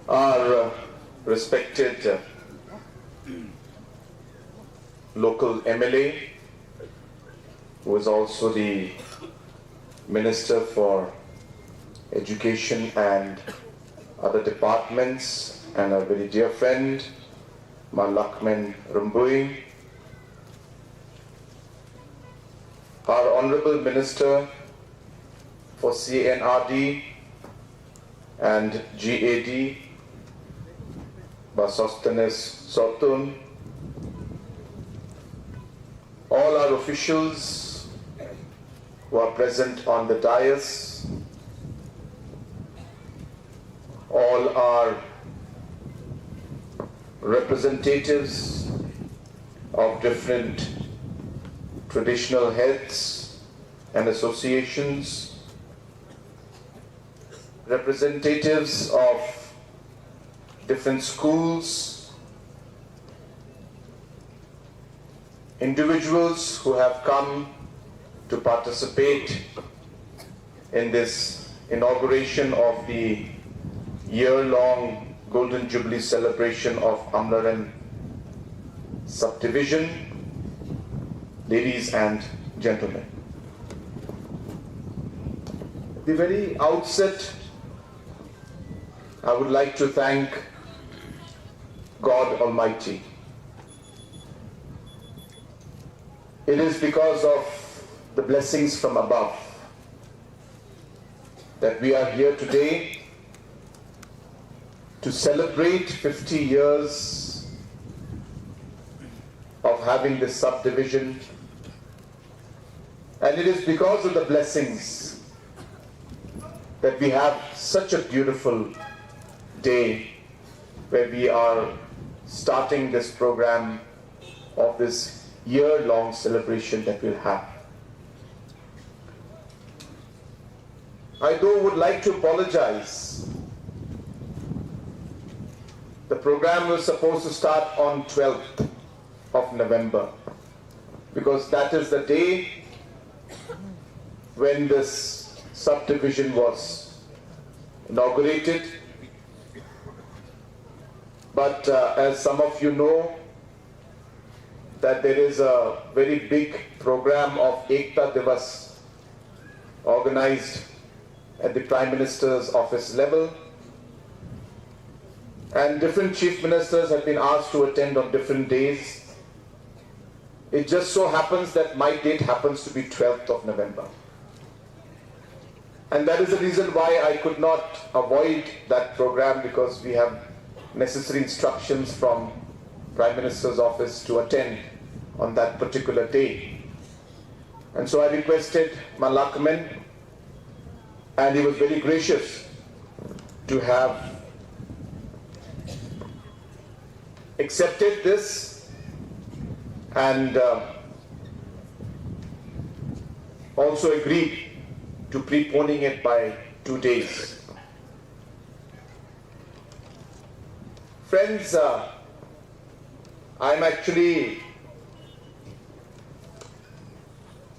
Our respected local MLA, who is also the Minister for Education and other departments, and a very dear friend, Malakmen Rumbui, our Honorable Minister for CNRD and GAD, Basostenes Sotun, all our officials who are present on the dais, all our representatives of different traditional heads and associations, representatives of different schools, individuals who have come to participate in this inauguration of the year-long Golden Jubilee celebration of Amlarem Subdivision, ladies and gentlemen. At the very outset, I would like to thank God Almighty. It is because of the blessings from above that we are here today to celebrate 50 years of having this subdivision, and it is because of the blessings that we have such a beautiful day where we are starting this program of this year-long celebration that we'll have. I though would like to apologize. The program was supposed to start on 12th of November because that is the day when this subdivision was inaugurated. But as some of you know, that there is a very big program of Ekta Divas organized at the Prime Minister's office level, and different chief ministers have been asked to attend on different days. It just so happens that my date happens to be 12th of November. And that is the reason why I could not avoid that program, because we have necessary instructions from Prime Minister's office to attend on that particular day. And so I requested Malakmen, and he was very gracious to have accepted this and also agreed to preponing it by 2 days. Friends, I'm actually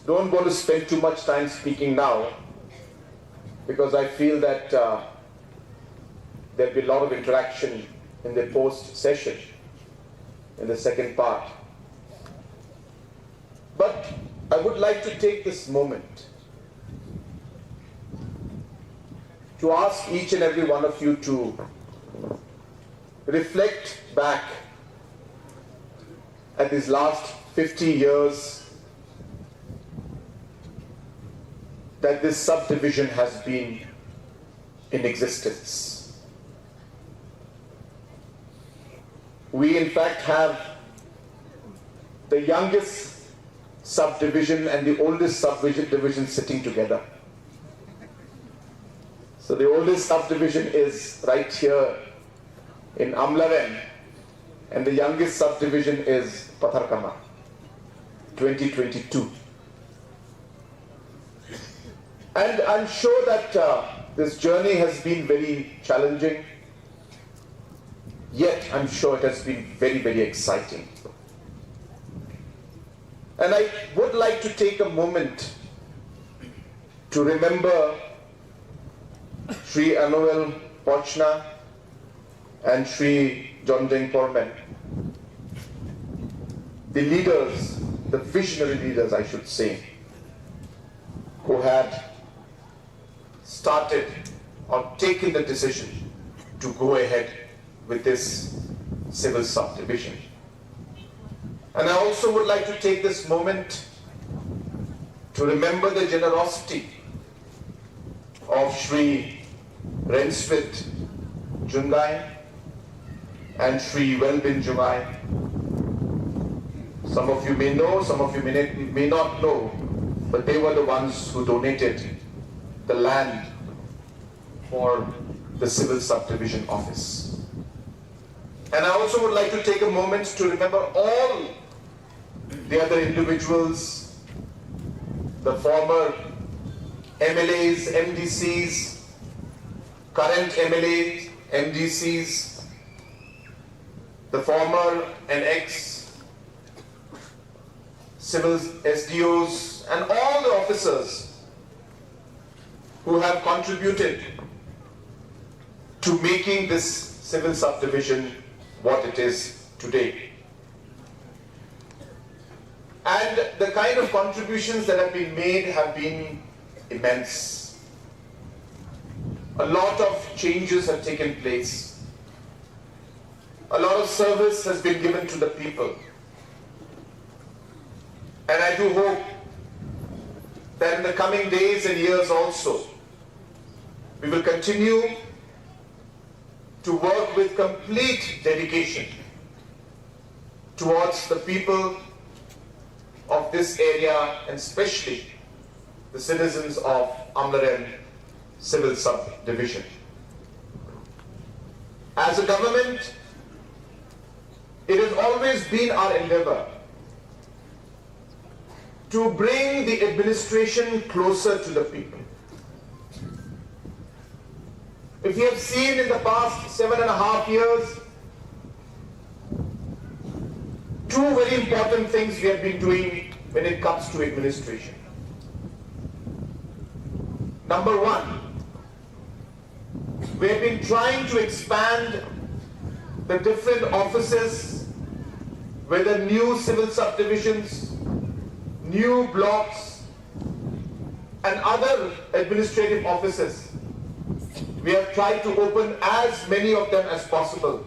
don't want to spend too much time speaking now, because I feel that there'll be a lot of interaction in the post-session, in the second part. But I would like to take this moment to ask each and every one of you to reflect back at these last 50 years that this subdivision has been in existence. We in fact have the youngest subdivision and the oldest subdivision sitting together. So the oldest subdivision is right here in Amlarem, and the youngest subdivision is Patharkama, 2022. And I'm sure that this journey has been very challenging, yet I'm sure it has been very, very exciting. And I would like to take a moment to remember Sri Anuel Pochna and Sri Jondeng Pormen, the leaders, the visionary leaders I should say, who had started or taken the decision to go ahead with this civil subdivision. And I also would like to take this moment to remember the generosity of Sri Renswit Jungai and Sri Welbin Jungai. Some of you may know, some of you may not know, but they were the ones who donated the land for the civil subdivision office. And I also would like to take a moment to remember all the other individuals, the former MLAs, MDCs, current MLAs, MDCs, the former and ex civil SDOs, and all the officers who have contributed to making this civil subdivision what it is today. And the kind of contributions that have been made have been immense. A lot of changes have taken place. A lot of service has been given to the people. And I do hope that in the coming days and years also, we will continue to work with complete dedication towards the people of this area, and especially the citizens of Amlarem Civil Subdivision. As a government, it has always been our endeavor to bring the administration closer to the people. If you have seen in the past 7.5 years, two very important things we have been doing when it comes to administration. Number one, we have been trying to expand the different offices, whether new civil subdivisions, new blocks, and other administrative offices. We have tried to open as many of them as possible,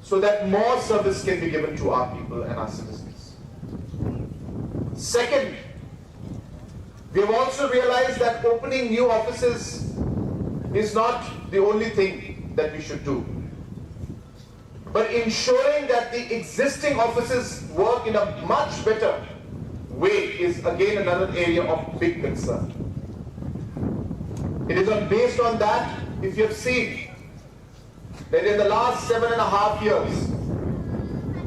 so that more service can be given to our people and our citizens. Second, we have also realized that opening new offices is not the only thing that we should do, but ensuring that the existing offices work in a much better way is again another area of big concern. It is based on that, if you have seen, that in the last 7.5 years,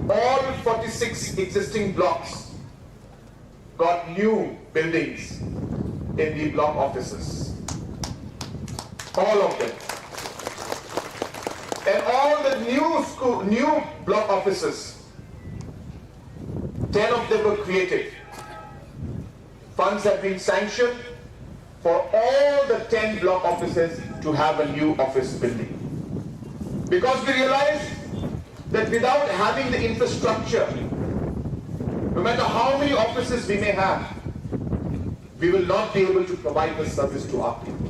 all 46 existing blocks got new buildings in the block offices. All of them. And all the new block offices, 10 of them were created. funds have been sanctioned for all the 10 block offices to have a new office building. Because we realize that without having the infrastructure, no matter how many offices we may have, we will not be able to provide the service to our people.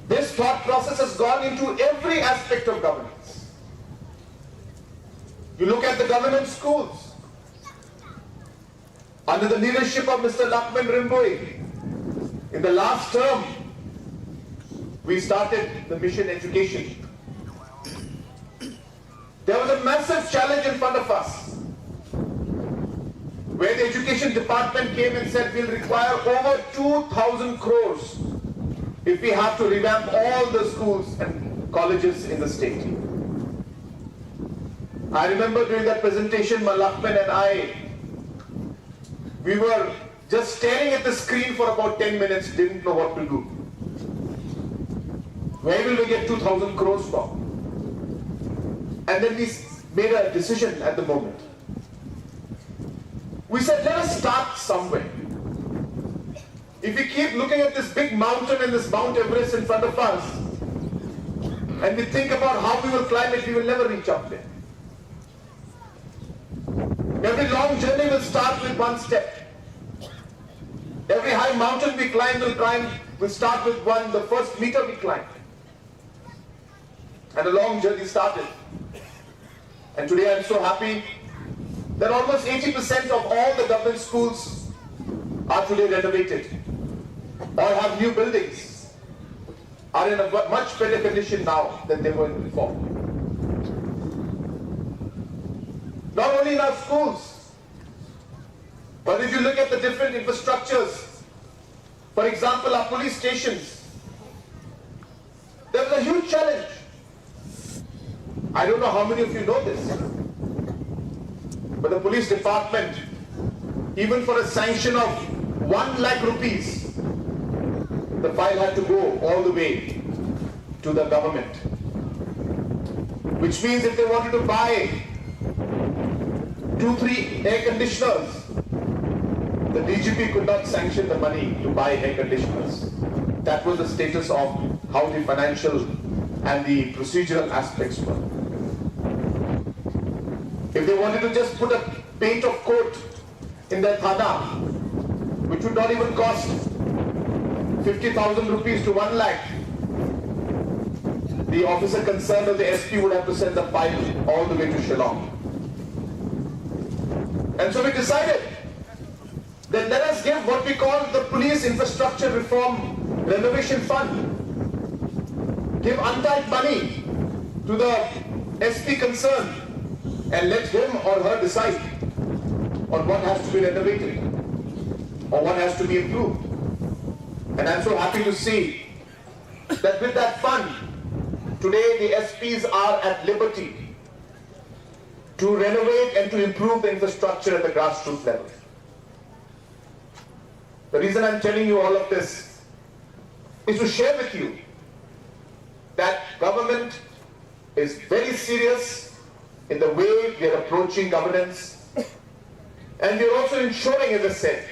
This thought process has gone into every aspect of governance. You look at the government schools. Under the leadership of Mr. Lakman Rimbui, in the last term, we started the mission education. There was a massive challenge in front of us, where the education department came and said we'll require over 2,000 crores if we have to revamp all the schools and colleges in the state. I remember during that presentation, Malakman and I, we were just staring at the screen for about 10 minutes, didn't know what to do. Where will we get 2,000 crores from? And then we made a decision at the moment. We said, let us start somewhere. If we keep looking at this big mountain and this Mount Everest in front of us, and we think about how we will climb it, we will never reach up there. Every long journey will start with one step. Every high mountain we climb will start with the first meter we climb. And a long journey started. And today I'm so happy that almost 80% of all the government schools are today renovated or have new buildings, are in a much better condition now than they were before. Not only in our schools, but if you look at the different infrastructures, for example, our police stations, there's a huge challenge. I don't know how many of you know this, but the police department, even for a sanction of 1 lakh rupees, the file had to go all the way to the government. Which means if they wanted to buy 2-3 air conditioners, the DGP could not sanction the money to buy air conditioners. That was the status of how the financial and the procedural aspects were. If they wanted to just put a paint of coat in their thana, which would not even cost 50,000 rupees to 1 lakh, the officer concerned or the SP would have to send the file all the way to Shillong. And so we decided that let us give what we call the Police Infrastructure Reform Renovation Fund. Give untied money to the SP concerned and let him or her decide on what has to be renovated or what has to be improved. And I'm so happy to see that with that fund, today the SPs are at liberty to renovate and to improve the infrastructure at the grassroots level. The reason I'm telling you all of this is to share with you that government is very serious in the way we are approaching governance, and we are also ensuring, as I said,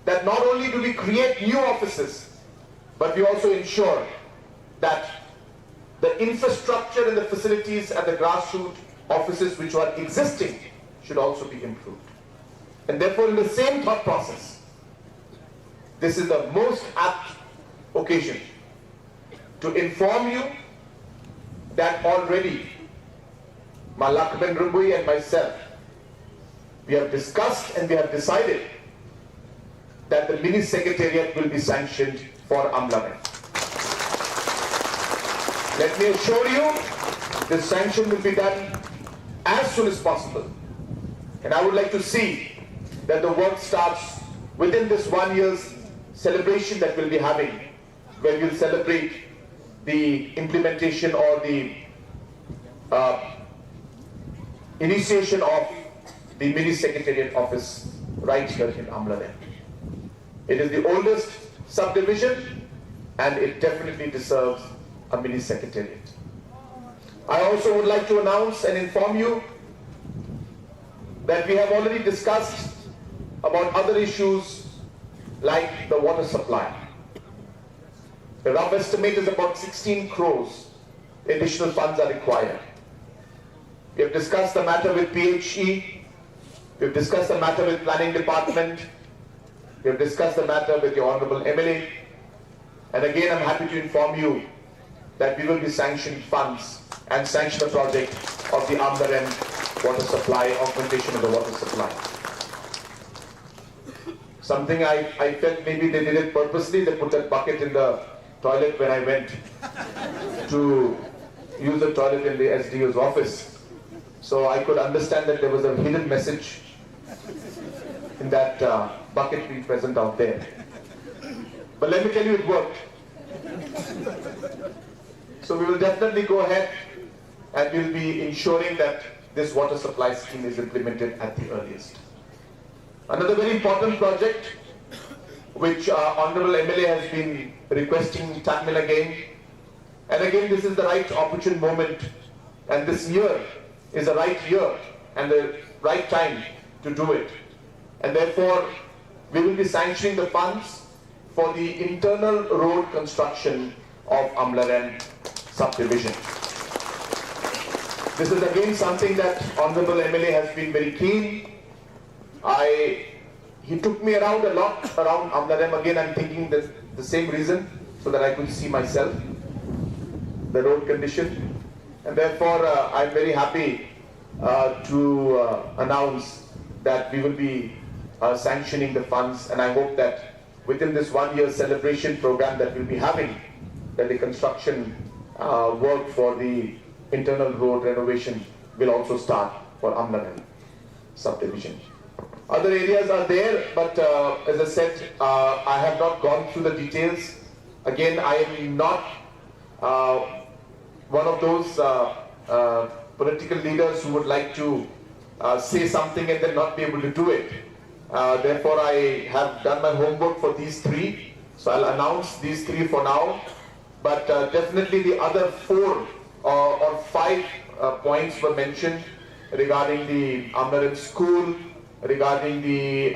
that not only do we create new offices, but we also ensure that the infrastructure and the facilities at the grassroots offices which are existing should also be improved. And therefore, in the same thought process, this is the most apt occasion to inform you that already Malakman Rimbui and myself, we have discussed and we have decided that the mini secretariat will be sanctioned for Amlarem. Let me assure you, this sanction will be done as soon as possible. And I would like to see that the work starts within this 1 year's celebration that we'll be having, where we'll celebrate the implementation or the initiation of the mini secretariat office right here in Amlarem. It is the oldest subdivision and it definitely deserves a mini secretariat. I also would like to announce and inform you that we have already discussed about other issues like the water supply. The rough estimate is about 16 crores additional funds are required. We have discussed the matter with PHE, we have discussed the matter with Planning Department, we have discussed the matter with the Honorable MLA, and again I'm happy to inform you that we will be sanctioning funds and sanction a project of the Amlarem water supply, augmentation of the water supply. Something I felt maybe they did it purposely. They put that bucket in the toilet when I went to use the toilet in the SDO's office. So I could understand that there was a hidden message in that bucket being present out there. But let me tell you, it worked. So we will definitely go ahead and we will be ensuring that this water supply scheme is implemented at the earliest. Another very important project which Honorable MLA has been requesting tackle again, and again this is the right opportune moment, and this year is the right year and the right time to do it, and therefore we will be sanctioning the funds for the internal road construction of Amlarem subdivision. This is again something that Honorable MLA has been very keen. He took me around a lot around Amlarem. Again, I'm thinking the same reason, so that I could see myself the road condition, and therefore I'm very happy to announce that we will be sanctioning the funds, and I hope that within this 1 year celebration program that we'll be having, that the construction work for the internal road renovation will also start for Amlarem subdivision. Other areas are there, but as I said, I have not gone through the details. Again, I am not one of those political leaders who would like to say something and then not be able to do it. Therefore, I have done my homework for these three, so I'll announce these three for now. But definitely the other 4 or 5 points were mentioned regarding the Amlarem school, regarding the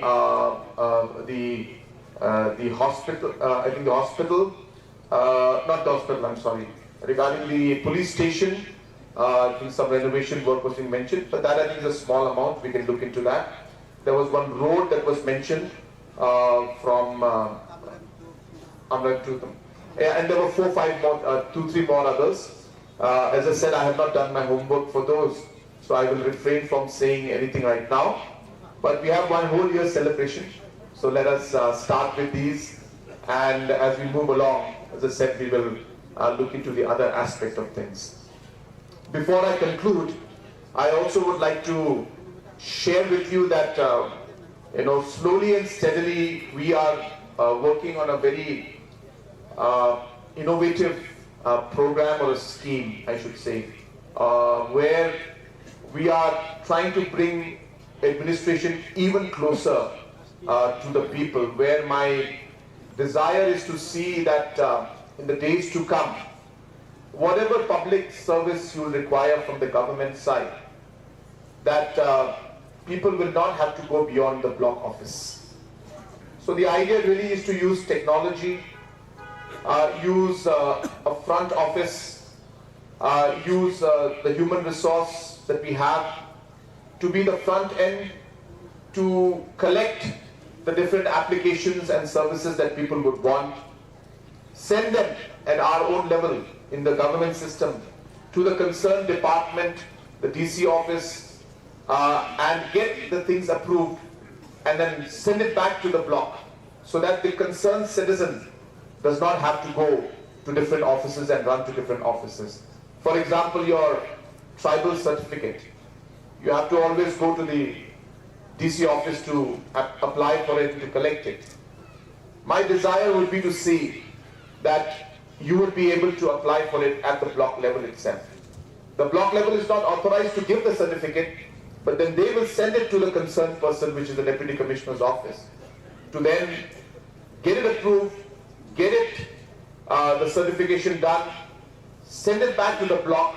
hospital, I think the hospital, not the hospital, I'm sorry, regarding the police station. I think some renovation work was being mentioned, but that I think is a small amount. We can look into that. There was one road that was mentioned from Amlarem to them. Yeah, and there were 4, 5 more, 2, 3 more others. As I said, I have not done my homework for those, so I will refrain from saying anything right now. But we have 1 whole year celebration, so let us start with these, and as we move along, as I said, we will look into the other aspect of things. Before I conclude, I also would like to share with you that slowly and steadily we are working on a very innovative program, or a scheme, I should say, where we are trying to bring administration even closer to the people, where my desire is to see that in the days to come, whatever public service you require from the government side, that people will not have to go beyond the block office. So the idea really is to use technology, use a front office, use the human resource that we have to be the front end to collect the different applications and services that people would want, send them at our own level in the government system to the concerned department, the DC office, and get the things approved, and then send it back to the block, so that the concerned citizen does not have to go to different offices and run to different offices. For example, your tribal certificate, you have to always go to the DC office to apply for it, to collect it. My desire would be to see that you would be able to apply for it at the block level itself. The block level is not authorized to give the certificate, but then they will send it to the concerned person, which is the Deputy Commissioner's office, to then get it approved, get it, the certification done, send it back to the block,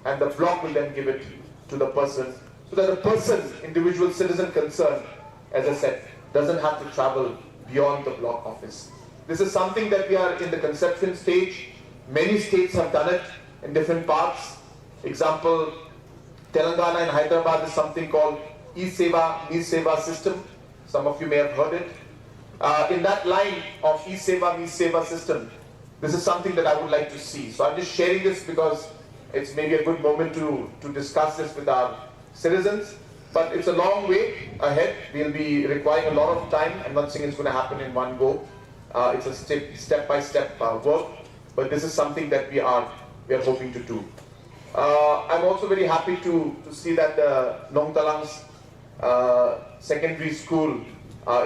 and the block will then give it to the person, so that the person, individual citizen concerned, as I said, doesn't have to travel beyond the block office. This is something that we are in the conception stage. Many states have done it in different parts. Example, Telangana and Hyderabad is something called E-Seva, Me-Seva system. Some of you may have heard it. In that line of E-Seva, Me-Seva system, this is something that I would like to see. So I'm just sharing this because it's maybe a good moment to discuss this with our citizens. But it's a long way ahead. We'll be requiring a lot of time. I'm not saying it's going to happen in one go. It's a step-by-step work. But this is something that we are hoping to do. I'm also very happy to see that Nong Talang's secondary school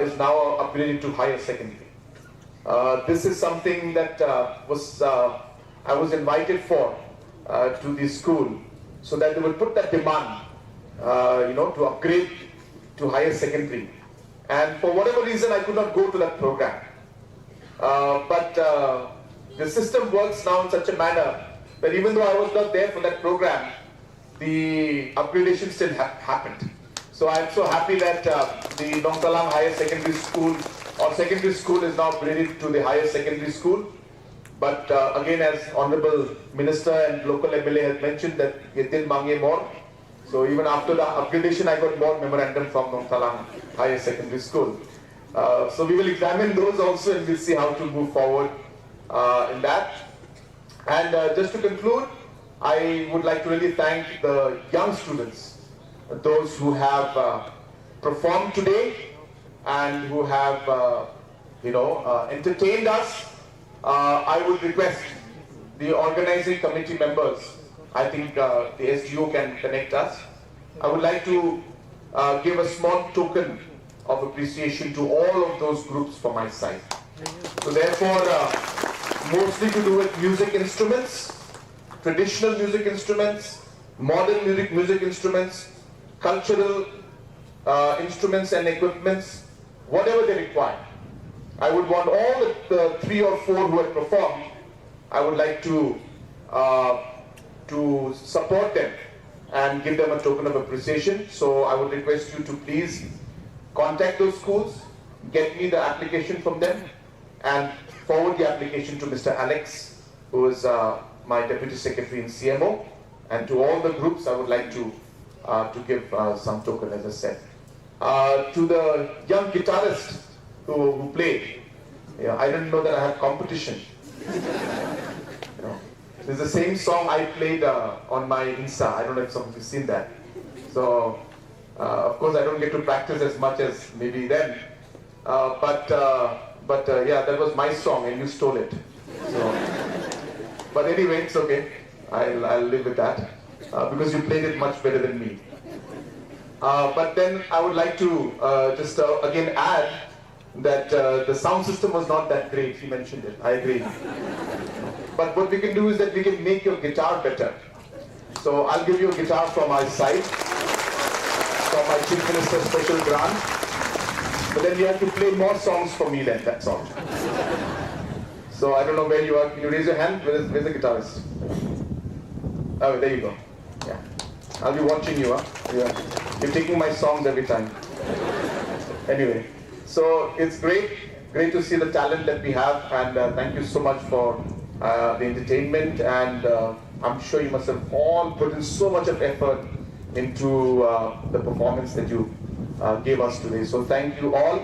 is now upgraded to higher secondary. This is something that I was invited for to the school, so that they would put that demand, to upgrade to higher secondary. And for whatever reason, I could not go to that program. But the system works now in such a manner that even though I was not there for that program, the upgradation still happened. So I'm so happy that the Nong Talang Higher Secondary School or secondary school is now upgraded to the higher secondary school. But again, as Honorable Minister and local MLA has mentioned, that Yetil Mange more. So even after the upgradation, I got more memorandum from Nong Talang Higher Secondary School. So we will examine those also, and we'll see how to move forward in that. And just to conclude, I would like to really thank the young students, those who have performed today and who have, entertained us. I would request the organizing committee members, I think the SGO can connect us. I would like to give a small token of appreciation to all of those groups from my side. So therefore, mostly to do with music instruments, traditional music instruments, modern music instruments, cultural instruments and equipments, whatever they require. I would want all the 3 or 4 who have performed, I would like to support them and give them a token of appreciation. So I would request you to please contact those schools, get me the application from them, and forward the application to Mr. Alex, who is my Deputy Secretary in CMO. And to all the groups, I would like to give some token, as I said. To the young guitarist who played, I didn't know that I had competition. It's the same song I played on my Insta. I don't know if some of you have seen that. So, of course, I don't get to practice as much as maybe then. But that was my song and you stole it. So, but anyway, it's okay. I'll live with that because you played it much better than me. But then I would like to just again add that the sound system was not that great. He mentioned it. I agree. But what we can do is that we can make your guitar better. So I'll give you a guitar from my side, from my Chief Minister's special grant. But then you have to play more songs for me then, that's all. So I don't know where you are. Can you raise your hand? Where's the guitarist? Oh, there you go. Yeah. I'll be watching you, huh? You're taking my songs every time. Anyway, so it's great to see the talent that we have, and thank you so much for the entertainment, and I'm sure you must have all put in so much of effort into the performance that you gave us today. So thank you all,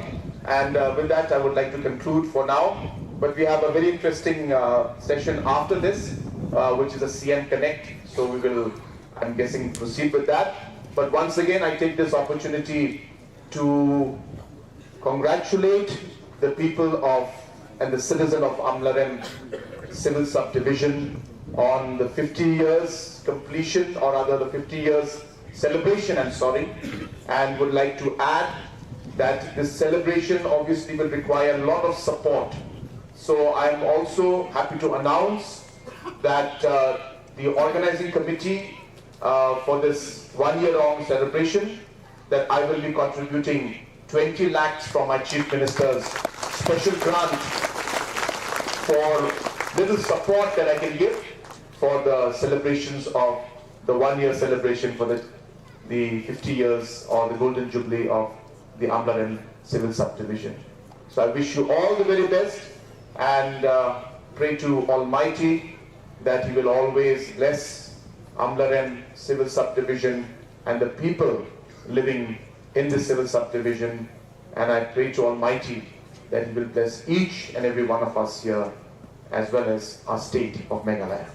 and with that I would like to conclude for now, but we have a very interesting session after this, which is a CM Connect, so we will, I'm guessing, proceed with that. But once again, I take this opportunity to congratulate the people of and the citizen of Amlarem Civil Subdivision on the 50 years completion, or rather the 50 years celebration, and would like to add that this celebration obviously will require a lot of support. So I'm also happy to announce that the organizing committee for this one-year-long celebration, that I will be contributing 20 lakhs from my Chief Minister's special grant for little support that I can give for the celebrations of the one-year celebration for the 50 years or the Golden Jubilee of the Amlarem Civil Subdivision. So I wish you all the very best and pray to Almighty that He will always bless Amlarem Civil Subdivision and the people living in the civil subdivision, and I pray to Almighty that He will bless each and every one of us here as well as our state of Meghalaya.